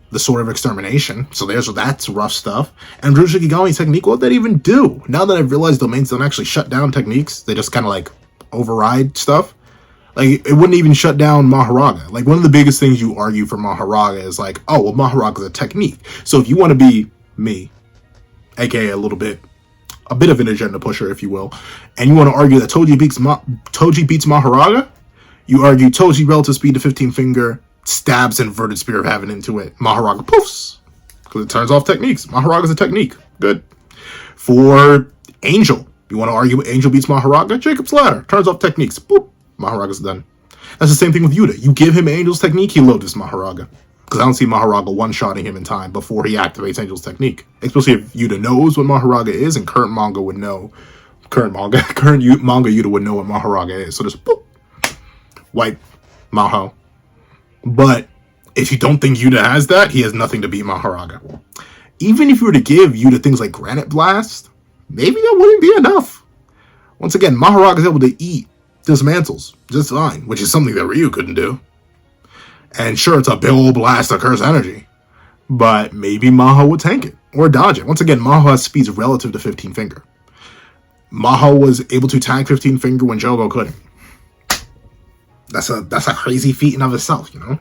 [SPEAKER 1] the Sword of Extermination. So that's rough stuff. And Jujutsu Kaisen technique, what did that even do? Now that I've realized domains don't actually shut down techniques, they just kind of like override stuff. Like, it wouldn't even shut down Mahoraga. Like, one of the biggest things you argue for Mahoraga is like, oh, well, Mahoraga is a technique. So if you want to be me, aka a bit of an agenda pusher, if you will, and you want to argue that Toji beats Mahoraga, you argue Toji relative speed to 15 finger, stabs Inverted Spear of Heaven into it. Mahoraga poofs, because it turns off techniques. Mahoraga's a technique. Good. For Angel, you want to argue Angel beats Mahoraga? Jacob's Ladder turns off techniques. Boop. Mahoraga's done. That's the same thing with Yuta. You give him Angel's technique, he loads Mahoraga. Because I don't see Mahoraga one-shotting him in time before he activates Angel's technique. Especially if Yuta knows what Mahoraga is, and current manga Yuta would know what Mahoraga is. So just boop, wipe Maho. But if you don't think Yuta has that, he has nothing to beat Mahoraga. Even if you were to give Yuta things like Granite Blast, maybe that wouldn't be enough. Once again, Mahoraga is able to eat dismantles just fine, which is something that Ryu couldn't do. And sure, it's a big old blast of curse energy, but maybe Maho would tank it or dodge it. Once again, Maho has speeds relative to 15 Finger. Maho was able to tank 15 Finger when Jogo couldn't. That's a crazy feat in of itself, you know?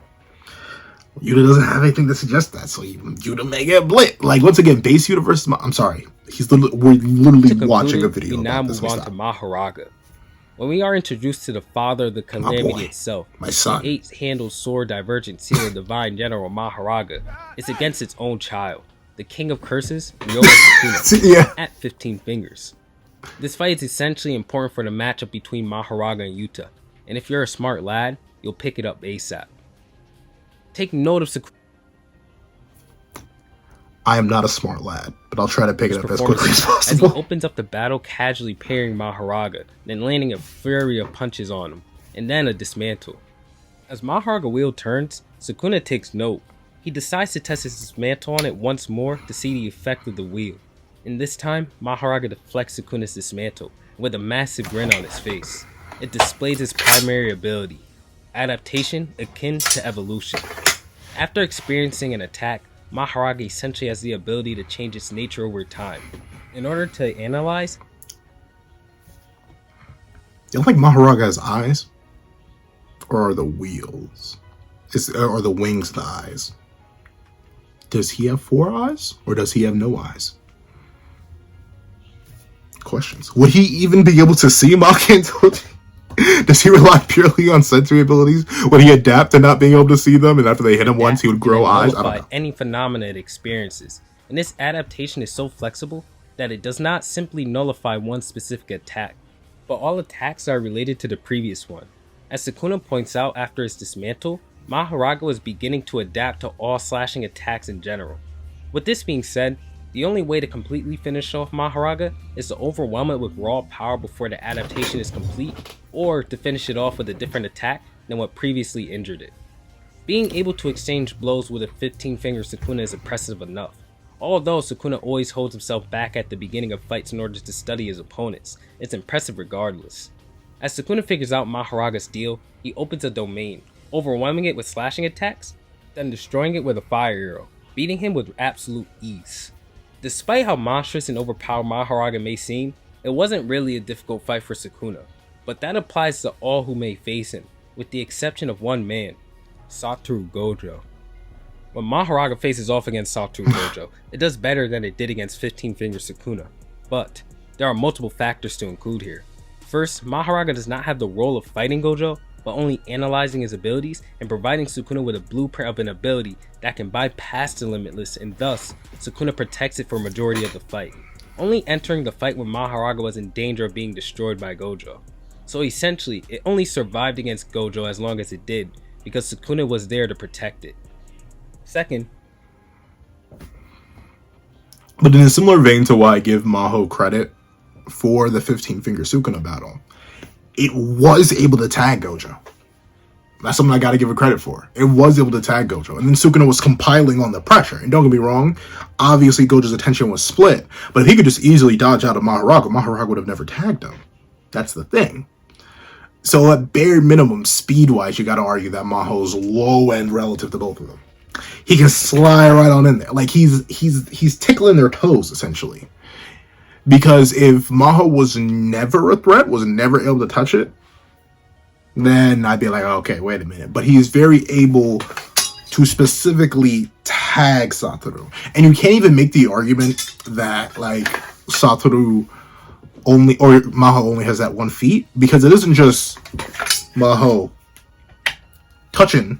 [SPEAKER 1] Yuta doesn't have anything to suggest that, so Yuta may get blit. Like, once again, base Yuta versus I'm sorry. We're literally watching a video.
[SPEAKER 2] We now move on to Mahoraga. When we are introduced to the father of the calamity itself,
[SPEAKER 1] my son,
[SPEAKER 2] the eight-handled sword divergent seal of divine general Mahoraga is against its own child, the king of curses, Sukuna, at 15 fingers. This fight is essentially important for the matchup between Mahoraga and Yuta, and if you're a smart lad, you'll pick it up ASAP. Take note of Sukuna.
[SPEAKER 1] I am not a smart lad, but I'll try to pick it up as quickly as possible.
[SPEAKER 2] As he opens up the battle, casually parrying Mahoraga, then landing a flurry of punches on him, and then a dismantle. As Mahoraga wheel turns, Sukuna takes note. He decides to test his dismantle on it once more to see the effect of the wheel. And this time, Mahoraga deflects Sukuna's dismantle with a massive grin on his face. It displays his primary ability, adaptation akin to evolution. After experiencing an attack, Mahoraga essentially has the ability to change its nature over time. In order to analyze,
[SPEAKER 1] you don't think Mahoraga has eyes? Or are the wheels? Are the wings the eyes? Does he have 4 eyes? Or does he have no eyes? Questions. Would he even be able to see Makantoji? Does he rely purely on sensory abilities? Would he adapt to not being able to see them, and after they hit him once, he would grow eyes? I don't know.
[SPEAKER 2] Any phenomena it experiences, and this adaptation is so flexible that it does not simply nullify one specific attack, but all attacks are related to the previous one. As Sukuna points out after his dismantle, Mahoraga was beginning to adapt to all slashing attacks in general. With this being said, the only way to completely finish off Mahoraga is to overwhelm it with raw power before the adaptation is complete, or to finish it off with a different attack than what previously injured it. Being able to exchange blows with a 15-finger Sukuna is impressive enough, although Sukuna always holds himself back at the beginning of fights in order to study his opponents. It's impressive regardless. As Sukuna figures out Mahoraga's deal, he opens a domain, overwhelming it with slashing attacks, then destroying it with a fire arrow, beating him with absolute ease. Despite how monstrous and overpowered Mahoraga may seem, it wasn't really a difficult fight for Sukuna, but that applies to all who may face him, with the exception of one man, Satoru Gojo. When Mahoraga faces off against Satoru Gojo, it does better than it did against 15-finger Sukuna, but there are multiple factors to include here. First, Mahoraga does not have the role of fighting Gojo, but only analyzing his abilities and providing Sukuna with a blueprint of an ability that can bypass the Limitless, and thus, Sukuna protects it for a majority of the fight, only entering the fight when Mahoraga was in danger of being destroyed by Gojo. So essentially, it only survived against Gojo as long as it did, because Sukuna was there to protect it. Second,
[SPEAKER 1] but in a similar vein to why I give Maho credit for the 15-finger Sukuna battle, it was able to tag Gojo. That's something I gotta give it credit for. It was able to tag Gojo. And then Sukuna was compiling on the pressure. And don't get me wrong, obviously Gojo's attention was split. But if he could just easily dodge out of Mahoraga, Mahoraga would have never tagged him. That's the thing. So at bare minimum, speed-wise, you gotta argue that Maho's low end relative to both of them. He can slide right on in there. Like, he's tickling their toes, essentially. Because if Maho was never a threat, was never able to touch it, then I'd be like, okay, wait a minute. But he is very able to specifically tag Satoru. And you can't even make the argument that, like, Satoru only, or Maho only has that one feat, because it isn't just Maho touching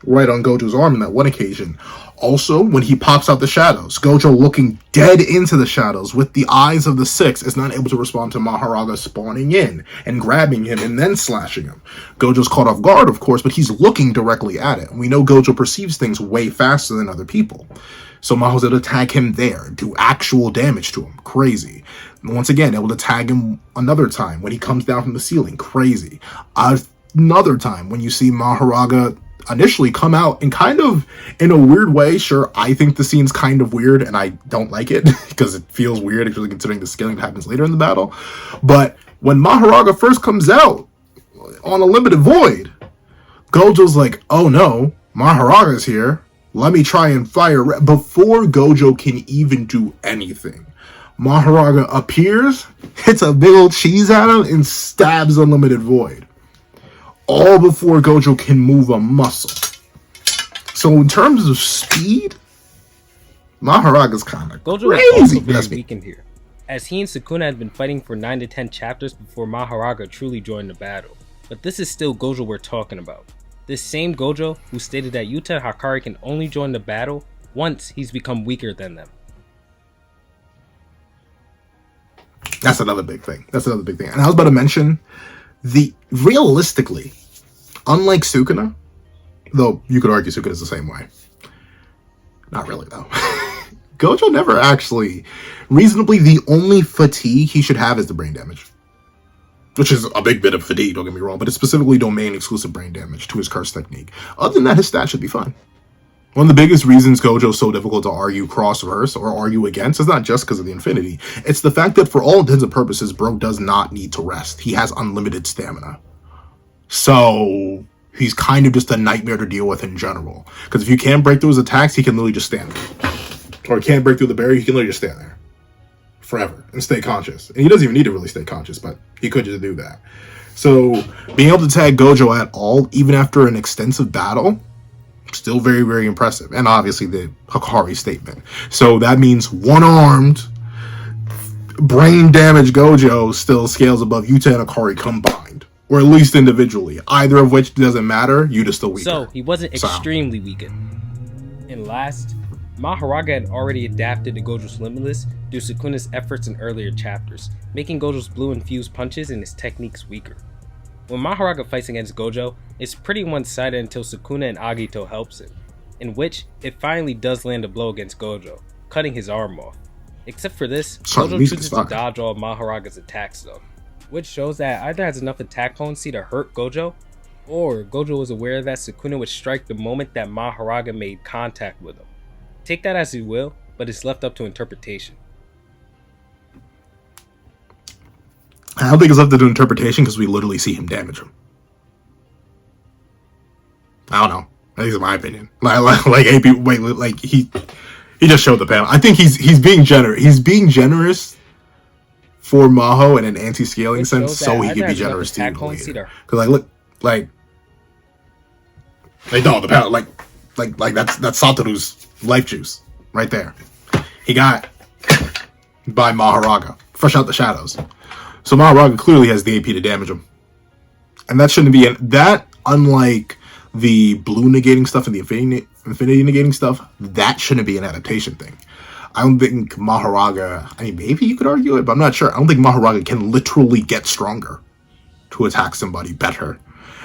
[SPEAKER 1] right on Gojo's arm on that one occasion. Also, when he pops out the shadows, Gojo looking dead into the shadows with the eyes of the six is not able to respond to Mahoraga spawning in and grabbing him and then slashing him. Gojo's caught off guard, of course, but he's looking directly at it. And we know Gojo perceives things way faster than other people. So Maho's able to tag him there, do actual damage to him. Crazy. And once again, able to tag him another time when he comes down from the ceiling. Crazy. Another time when you see Mahoraga initially come out and kind of in a weird way. Sure, I think the scene's kind of weird and I don't like it because it feels weird, actually, considering the scaling that happens later in the battle. But when Mahoraga first comes out on a limited void, Gojo's like, oh no, Mahoraga's here. Let me try and fire. Before Gojo can even do anything, Mahoraga appears, hits a big old cheese at him, and stabs Unlimited Void. All before Gojo can move a muscle. So in terms of speed, Mahoraga's kind of
[SPEAKER 2] Gojo
[SPEAKER 1] crazy.
[SPEAKER 2] is also very weakened here, as he and Sukuna had been fighting for 9 to 10 chapters before Mahoraga truly joined the battle. But this is still Gojo we're talking about. This same Gojo who stated that Yuta and Hakari can only join the battle once he's become weaker than them.
[SPEAKER 1] That's another big thing. And I was about to mention, realistically, unlike Sukuna, though you could argue Sukuna's the same way. Not really, though. Gojo never actually, reasonably, the only fatigue he should have is the brain damage. Which is a big bit of fatigue, don't get me wrong, but it's specifically domain-exclusive brain damage to his curse technique. Other than that, his stats should be fine. One of the biggest reasons Gojo's so difficult to argue cross-verse or argue against is not just because of the infinity. It's the fact that for all intents and purposes, bro does not need to rest. He has unlimited stamina. So he's kind of just a nightmare to deal with in general. Because if you can't break through his attacks, he can literally just stand there. Or he can't break through the barrier, he can literally just stand there. Forever. And stay conscious. And he doesn't even need to really stay conscious, but he could just do that. So being able to tag Gojo at all, even after an extensive battle, still very, very impressive. And obviously the Hakari statement. So that means one-armed, brain damage Gojo still scales above Yuta and Hakari combined. Or at least individually. Either of which doesn't matter, Yuta's still weaker.
[SPEAKER 2] So he wasn't extremely weakened. And last, Mahoraga had already adapted to Gojo's Limitless due to Sukuna's efforts in earlier chapters, making Gojo's blue-infused punches and his techniques weaker. When Mahoraga fights against Gojo, it's pretty one-sided until Sukuna and Agito helps him, in which it finally does land a blow against Gojo, cutting his arm off. Except for this, Gojo chooses to dodge all of Mahoraga's attacks though, which shows that either has enough attack potency to hurt Gojo, or Gojo was aware that Sukuna would strike the moment that Mahoraga made contact with him. Take that as you will, but it's left up to interpretation.
[SPEAKER 1] I don't think it's left up to interpretation because we literally see him damage him. I don't know. At least in my opinion. Like AP, wait, like he just showed the panel. I think he's being generous. He's being generous for Maho in an anti-scaling sense, so he can be generous to you later. Because like look, like no, the panel, like that's Satoru's life juice right there. He got by Mahoraga, fresh out the shadows. So Mahoraga clearly has the AP to damage him. And that shouldn't be that, unlike the blue negating stuff and the infinity negating stuff, that shouldn't be an adaptation thing. I don't think Mahoraga, I mean, maybe you could argue it, but I'm not sure. I don't think Mahoraga can literally get stronger to attack somebody better.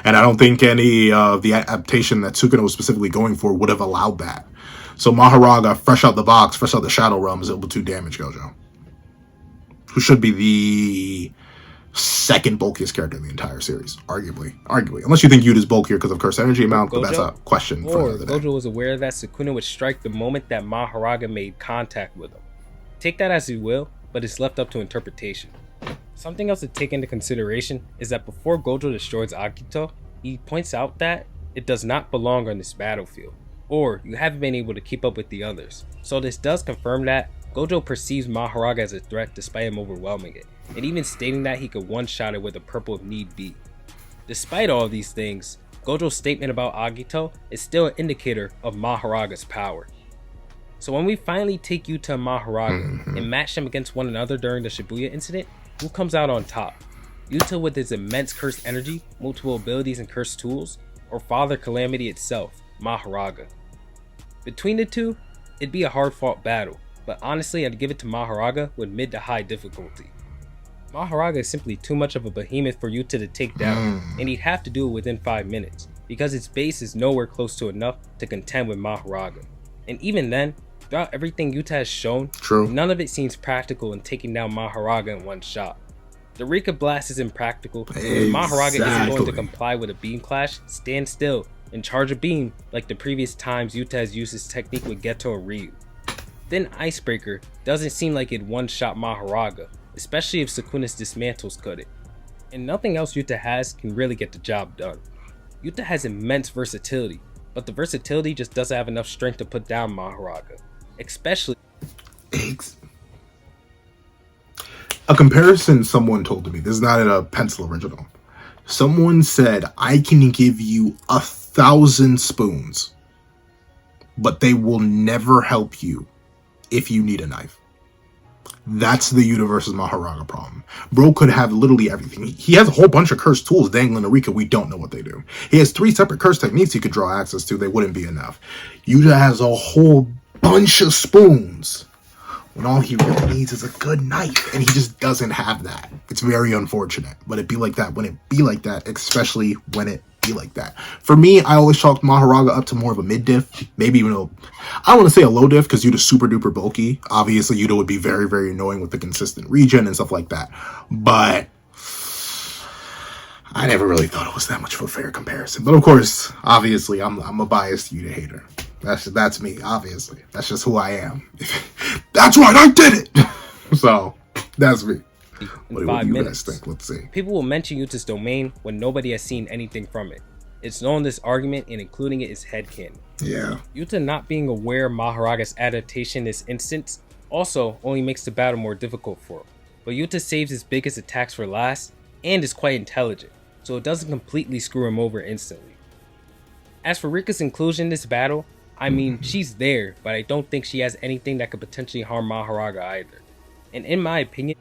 [SPEAKER 1] And I don't think any of the adaptation that Sukuna was specifically going for would have allowed that. So Mahoraga, fresh out the box, fresh out the Shadow Realm, is able to damage Gojo, who should be the second bulkiest character in the entire series, arguably. Unless you think Yuta's bulkier because of curse energy amount, but that's a question for another day.
[SPEAKER 2] Gojo was aware that Sukuna would strike the moment that Mahoraga made contact with him. Take that as you will, but it's left up to interpretation. Something else to take into consideration is that before Gojo destroys Agito, he points out that it does not belong on this battlefield, or you haven't been able to keep up with the others. So this does confirm that Gojo perceives Mahoraga as a threat despite him overwhelming it, and even stating that he could one-shot it with a purple if need be. Despite all of these things, Gojo's statement about Agito is still an indicator of Mahoraga's power. So when we finally take Yuta and Mahoraga and match them against one another during the Shibuya incident, who comes out on top? Yuta with his immense cursed energy, multiple abilities and cursed tools, or Father Calamity itself, Mahoraga? Between the two, it'd be a hard-fought battle, but honestly I'd give it to Mahoraga with mid to high difficulty. Mahoraga is simply too much of a behemoth for Yuta to take down, and he'd have to do it within 5 minutes, because its base is nowhere close to enough to contend with Mahoraga. And even then, throughout everything Yuta has shown, none of it seems practical in taking down Mahoraga in one shot. The Rika blast is impractical, but if Mahoraga isn't going to comply with a beam clash, stand still, and charge a beam like the previous times Yuta has used his technique with Geto and Ryu. Then Icebreaker doesn't seem like it'd one-shot Mahoraga, especially if Sukuna's dismantles could it. And nothing else Yuta has can really get the job done. Yuta has immense versatility, but the versatility just doesn't have enough strength to put down Mahoraga, especially...
[SPEAKER 1] A comparison someone told to me, this is not in a pencil original. Someone said, I can give you 1,000 spoons, but they will never help you if you need a knife. That's the Yuta versus Mahoraga problem. Bro could have literally everything. He has a whole bunch of cursed tools dangling to Rika. We don't know what they do. He has 3 separate curse techniques he could draw access to. They wouldn't be enough. Yuta has a whole bunch of spoons when all he really needs is a good knife, and he just doesn't have that. It's very unfortunate, but it be like that when it be like that, especially when it be like that. For me, I always chalked Mahoraga up to more of a mid diff, maybe even I don't want to say a low diff because Yuta's super duper bulky. Obviously, Yuta would be very, very annoying with the consistent regen and stuff like that, but I never really thought it was that much of a fair comparison. But of course, obviously, I'm a biased Yuta hater. That's me, obviously. That's just who I am. That's right, I did it! So, that's me. What do you guys think? Let's see.
[SPEAKER 2] People will mention Yuta's domain when nobody has seen anything from it. It's known this argument, and including it is headcanon.
[SPEAKER 1] Yeah.
[SPEAKER 2] Yuta not being aware of Mahoraga's adaptation in this instance also only makes the battle more difficult for him. But Yuta saves his biggest attacks for last, and is quite intelligent, so it doesn't completely screw him over instantly. As for Rika's inclusion in this battle, I mean, she's there, but I don't think she has anything that could potentially harm Mahoraga either. And in my opinion...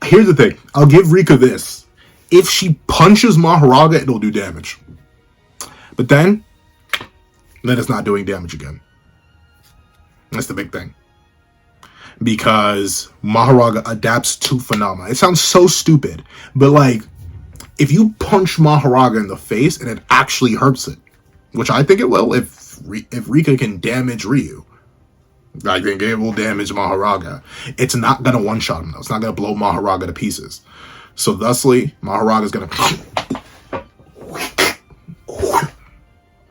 [SPEAKER 1] Here's the thing. I'll give Rika this. If she punches Mahoraga, it'll do damage. But then it's not doing damage again. That's the big thing. Because Mahoraga adapts to phenomena. It sounds so stupid, but like, if you punch Mahoraga in the face and it actually hurts it, which I think it will, if Rika can damage Ryu, I think it will damage Mahoraga. It's not going to one-shot him, though. It's not going to blow Mahoraga to pieces. So thusly, Mahoraga's going to...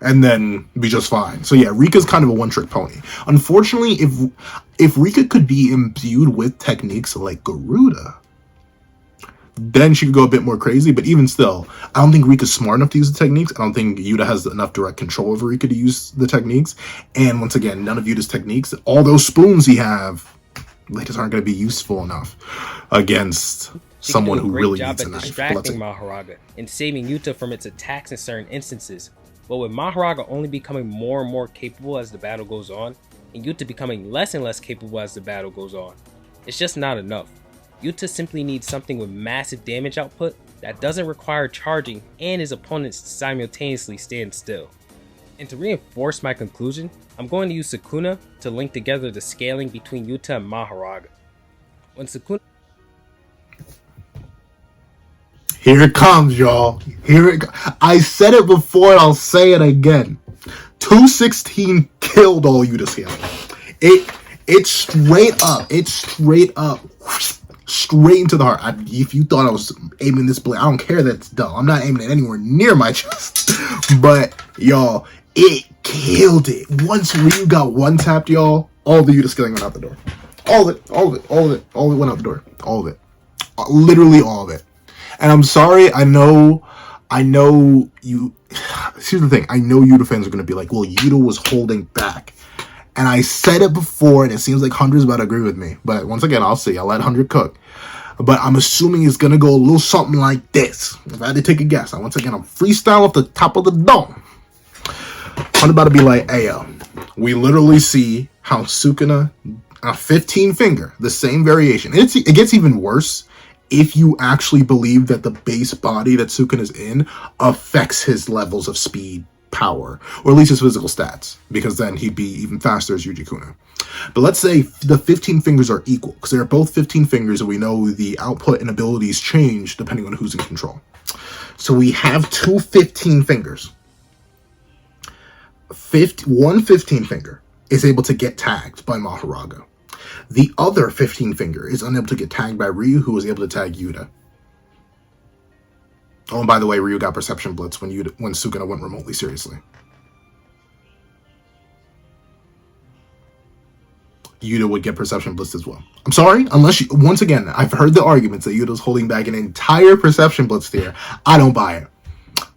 [SPEAKER 1] and then be just fine. So yeah, Rika's kind of a one-trick pony. Unfortunately, if Rika could be imbued with techniques like Garuda, then she could go a bit more crazy, but even still, I don't think Rika's smart enough to use the techniques. I don't think Yuta has enough direct control over Rika to use the techniques. And once again, none of Yuta's techniques, all those spoons he have, they just aren't going to be useful enough against someone who really needs a knife.
[SPEAKER 2] Distracting Mahoraga and saving Yuta from its attacks in certain instances. But with Mahoraga only becoming more and more capable as the battle goes on, and Yuta becoming less and less capable as the battle goes on, it's just not enough. Yuta simply needs something with massive damage output that doesn't require charging and his opponents simultaneously stand still. And to reinforce my conclusion, I'm going to use Sukuna to link together the scaling between Yuta and Mahoraga. When Sukuna...
[SPEAKER 1] Here it comes, y'all. I said it before and I'll say it again. 216 killed all Yuta scaling. It's straight up. Straight into the heart. If you thought I was aiming this blade, I don't care that it's dumb. I'm not aiming it anywhere near my chest. But, y'all, it killed it. Once Ryu got one tapped, y'all, all the Yuta scaling went out the door. All of it went out the door. All of it. Literally all of it. And I'm sorry, I know you... Here's the thing. I know Yuta fans are going to be like, well, Yuta was holding back. And I said it before, and it seems like Hunter's about to agree with me. But once again, I'll see. I'll let Hunter cook. But I'm assuming it's going to go a little something like this. If I had to take a guess. Once again, I'm freestyle off the top of the dome. Hunter about to be like, hey, yo. We literally see how Sukuna, a 15 finger, the same variation. It gets even worse if you actually believe that the base body that Sukuna's in affects his levels of speed power, or at least his physical stats, because then he'd be even faster as Yuji Kuna. But let's say the 15 fingers are equal, because they're both 15 fingers, and we know the output and abilities change depending on who's in control. So we have two 15 fingers. One 15 finger is able to get tagged by Mahoraga. The other 15 finger is unable to get tagged by Ryu, who was able to tag Yuta. Oh, and by the way, Ryu got Perception Blitz when Sukuna went remotely seriously. Yuta would get Perception Blitz as well. I'm sorry, unless you, once again, I've heard the arguments that Yuta's holding back an entire Perception Blitz tier. I don't buy it.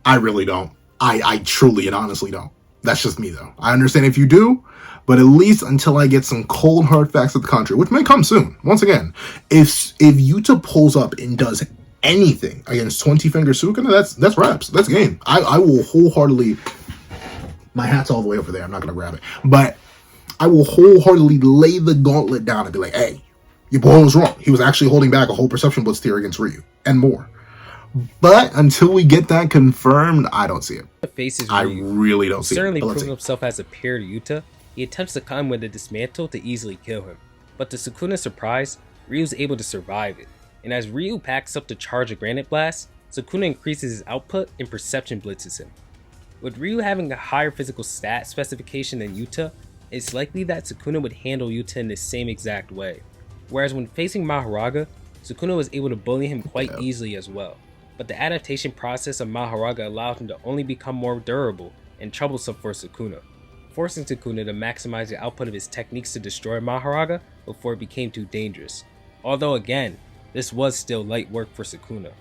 [SPEAKER 1] I really don't. I truly and honestly don't. That's just me, though. I understand if you do, but at least until I get some cold, hard facts of the contrary, which may come soon. Once again, if Yuta pulls up and does anything against 20-finger Sukuna, that's raps. That's game. I will wholeheartedly... My hat's all the way over there. I'm not going to grab it. But I will wholeheartedly lay the gauntlet down and be like, hey, your boy was wrong. He was actually holding back a whole Perception Blitz tier against Ryu and more. But until we get that confirmed, I don't see it. I really don't see it.
[SPEAKER 2] Certainly proving himself as a peer to Yuta, he attempts to come with a dismantle to easily kill him. But to Sukuna's surprise, Ryu's able to survive it. And as Ryu packs up to charge a Granite Blast, Sukuna increases his output and Perception Blitzes him. With Ryu having a higher physical stat specification than Yuta, it's likely that Sukuna would handle Yuta in the same exact way. Whereas when facing Mahoraga, Sukuna was able to bully him quite easily as well. But the adaptation process of Mahoraga allowed him to only become more durable and troublesome for Sukuna, forcing Sukuna to maximize the output of his techniques to destroy Mahoraga before it became too dangerous. Although again, this was still light work for Sukuna.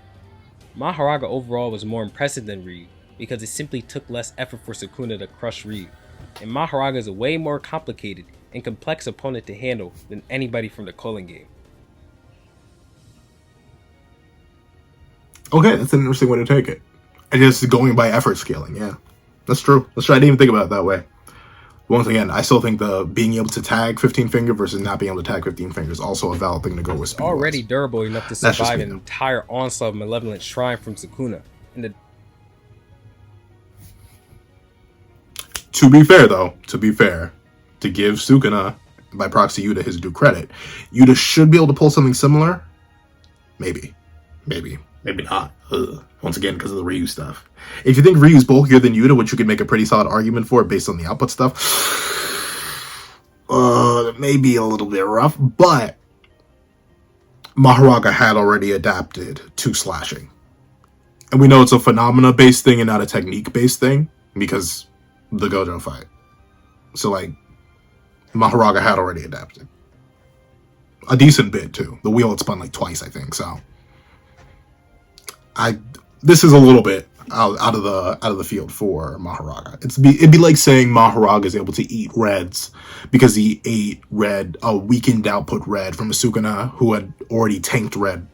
[SPEAKER 2] Mahoraga overall was more impressive than Ryu because it simply took less effort for Sukuna to crush Ryu, and Mahoraga is a way more complicated and complex opponent to handle than anybody from the Culling game.
[SPEAKER 1] Okay, that's an interesting way to take it. And just going by effort scaling, yeah. That's true. I didn't even think about it that way. Once again, I still think the being able to tag 15 finger versus not being able to tag 15 fingers is also a valid thing to go with speed.
[SPEAKER 2] Already durable enough to survive an entire onslaught of Malevolent Shrine from Sukuna.
[SPEAKER 1] To be fair, though, to give Sukuna, by proxy Yuta, his due credit, Yuta should be able to pull something similar. Maybe not. Ugh. Once again, because of the Ryu stuff. If you think Ryu's bulkier than Yuta, which you could make a pretty solid argument for based on the output stuff, maybe a little bit rough, but Mahoraga had already adapted to slashing. And we know it's a phenomena-based thing and not a technique-based thing, because the Gojo fight. So, Mahoraga had already adapted. A decent bit, too. The wheel had spun, twice, I think, so... This is a little bit out of the field for Mahoraga. It'd be like saying Mahoraga is able to eat reds because he ate a weakened output red from a Sukuna who had already tanked red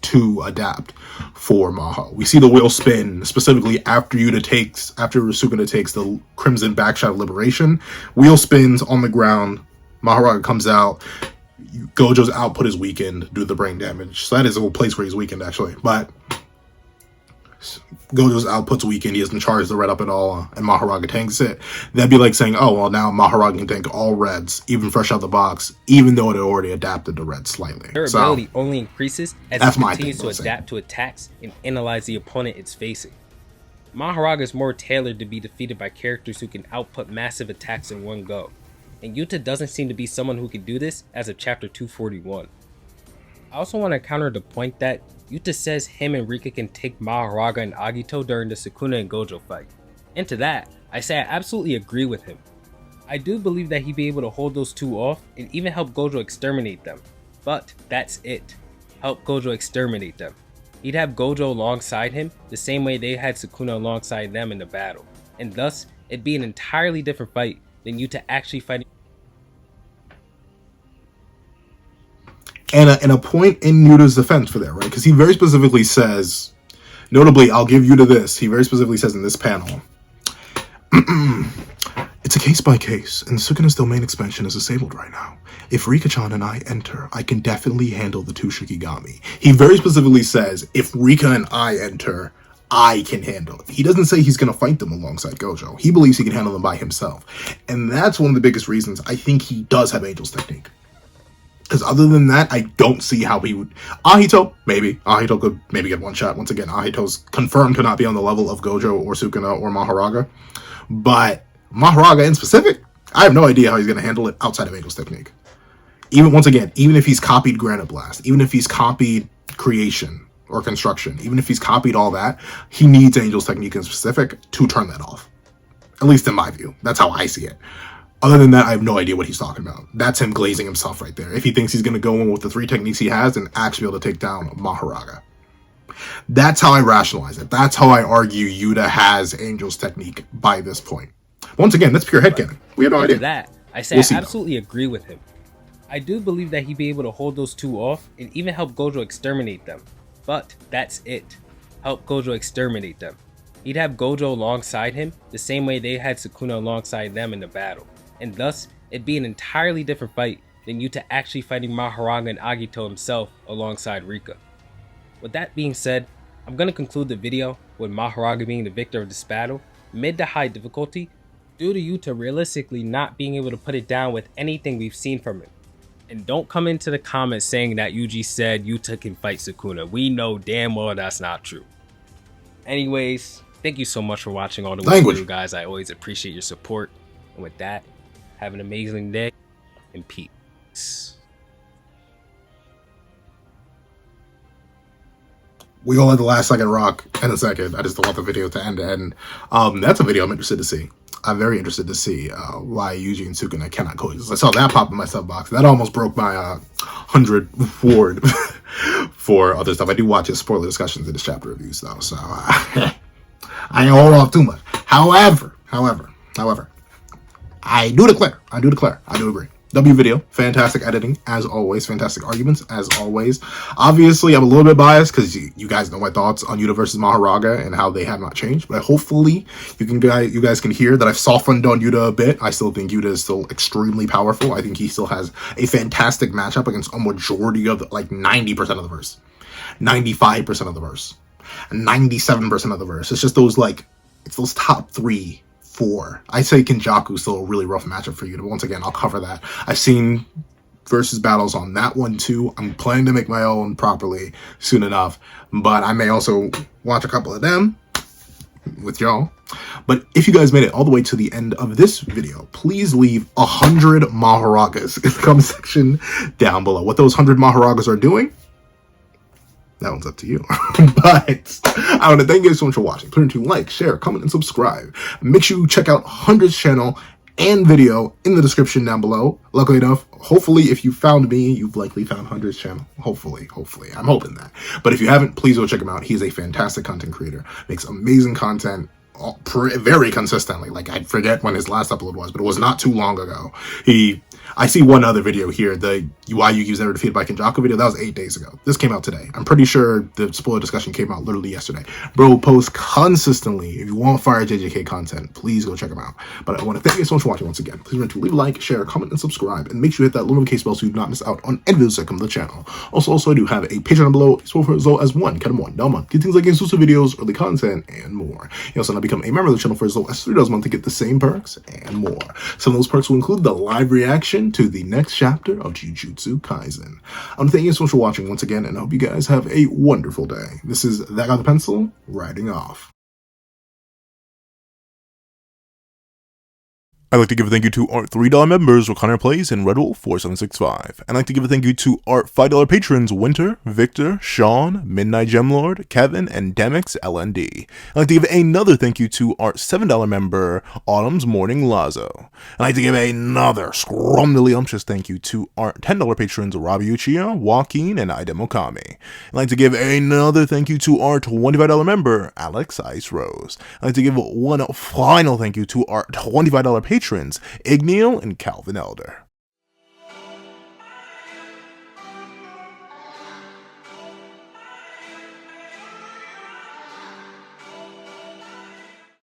[SPEAKER 1] to adapt for Maho. We see the wheel spin specifically after Sukuna takes the Crimson Backshot of Liberation. Wheel spins on the ground. Mahoraga comes out. Gojo's output is weakened due to the brain damage. So that is a place where he's weakened, actually. But Gojo's output's weakened. He doesn't charge the red up at all, and Mahoraga tanks it. That'd be like saying, oh, well, now Mahoraga can tank all reds, even fresh out the box, even though it had already adapted to red slightly.
[SPEAKER 2] Their ability only increases as it continues to adapt to attacks and analyze the opponent it's facing. Mahoraga is more tailored to be defeated by characters who can output massive attacks in one go. And Yuta doesn't seem to be someone who can do this as of chapter 241. I also want to counter the point that Yuta says him and Rika can take Mahoraga and Agito during the Sukuna and Gojo fight. And to that, I say I absolutely agree with him. I do believe that he'd be able to hold those two off and even help Gojo exterminate them. But that's it. Help Gojo exterminate them. He'd have Gojo alongside him the same way they had Sukuna alongside them in the battle. And thus, it'd be an entirely different fight than Yuta actually fighting.
[SPEAKER 1] And a point in Yuta's defense for that, right? Because he very specifically says, notably, I'll give Yuta this. He very specifically says in this panel, it's a case by case, and Sukuna's domain expansion is disabled right now. If Rika-chan and I enter, I can definitely handle the two Shikigami. He very specifically says, if Rika and I enter, I can handle it. He doesn't say he's going to fight them alongside Gojo. He believes he can handle them by himself. And that's one of the biggest reasons I think he does have Angel's technique. Because other than that, I don't see how he would... Ahito, maybe. Ahito could maybe get one shot. Once again, Ahito's confirmed to not be on the level of Gojo or Sukuna or Mahoraga. But Mahoraga in specific, I have no idea how he's going to handle it outside of Angel's technique. Once again, even if he's copied Granite Blast, even if he's copied Creation or Construction, even if he's copied all that, he needs Angel's technique in specific to turn that off. At least in my view. That's how I see it. Other than that, I have no idea what he's talking about. That's him glazing himself right there. If he thinks he's going to go in with the 3 techniques he has and actually be able to take down Mahoraga. That's how I rationalize it. That's how I argue Yuta has Angel's technique by this point. Once again, that's pure headcanon. We have no idea.
[SPEAKER 2] That, I say I absolutely agree with him. I do believe that he'd be able to hold those 2 off and even help Gojo exterminate them. But that's it. Help Gojo exterminate them. He'd have Gojo alongside him the same way they had Sukuna alongside them in the battle. And thus, it'd be an entirely different fight than Yuta actually fighting Mahoraga and Agito himself alongside Rika. With that being said, I'm going to conclude the video with Mahoraga being the victor of this battle, mid to high difficulty, due to Yuta realistically not being able to put it down with anything we've seen from him. And don't come into the comments saying that Yuji said Yuta can fight Sukuna. We know damn well that's not true. Anyways, thank you so much for watching all the way through, guys. I always appreciate your support. And with that, have an amazing day and peace.
[SPEAKER 1] We gonna let the last second rock in a second. I just don't want the video to end. That's a video I'm interested to see. I'm very interested to see why Yuji and Sukuna cannot coexist. I saw that pop in my sub box. That almost broke my 100 ward for other stuff. I do watch his spoiler discussions in his chapter reviews though, so I ain't hold off too much. However, I do declare, I do agree. W video, fantastic editing, as always, fantastic arguments, as always. Obviously, I'm a little bit biased, because you guys know my thoughts on Yuta versus Mahoraga, and how they have not changed, but hopefully, you guys can hear that I've softened on Yuta a bit. I still think Yuta is still extremely powerful. I think he still has a fantastic matchup against a majority of, like, 90% of the verse. 95% of the verse. 97% of the verse. It's just those, like, it's those top 3, 4. I say Kenjaku's still a really rough matchup for you, but once again, I'll cover that. I've seen versus battles on that one too. I'm planning to make my own properly soon enough, but I may also watch a couple of them with y'all. But if you guys made it all the way to the end of this video, please leave 100 Mahoragas in the comment section down below. What those 100 Mahoragas are doing, that one's up to you. But I want to thank you guys so much for watching. Please to like, share, comment, and subscribe. Make sure you check out 100's channel and video in the description down below. Luckily enough, hopefully if you found me, you've likely found 100's channel. Hopefully. I'm hoping that. But if you haven't, please go check him out. He's a fantastic content creator. Makes amazing content very consistently. Like, I forget when his last upload was, but it was not too long ago. I see one other video here, the why Yugi's never defeated by Kenjaku video. That was 8 days ago. This came out today. I'm pretty sure the spoiler discussion came out literally yesterday. Bro posts consistently. If you want fire JJK content, please go check him out. But I want to thank you so much for watching once again. Please remember to leave a like, share, comment, and subscribe. And make sure you hit that little notification bell so you do not miss out on any videos that come to the channel. Also, I do have a Patreon below, as well as one $1 a month. Get things like exclusive videos, early content, and more. You also now become a member of the channel for as low as $3 a month to get the same perks and more. Some of those perks will include the live reaction to the next chapter of Jujutsu Kaisen. I want to thank you so much for watching once again, and I hope you guys have a wonderful day. This is That Guy with the Pencil, writing off. I'd like to give a thank you to our $3 members, Wakana Plays and Red Wolf 4765. I'd like to give a thank you to our $5 patrons, Winter, Victor, Sean, Midnight Gemlord, Kevin, and Demix LND. I'd like to give another thank you to our $7 member, Autumn's Morning Lazo. I'd like to give another scrumdiddlyumptious thank you to our $10 patrons, Robbie Uchiha, Joaquin, and Ida Mokami. I'd like to give another thank you to our $25 member, Alex Ice Rose. I'd like to give one final thank you to our $25 patrons, Igneal and Calvin Elder.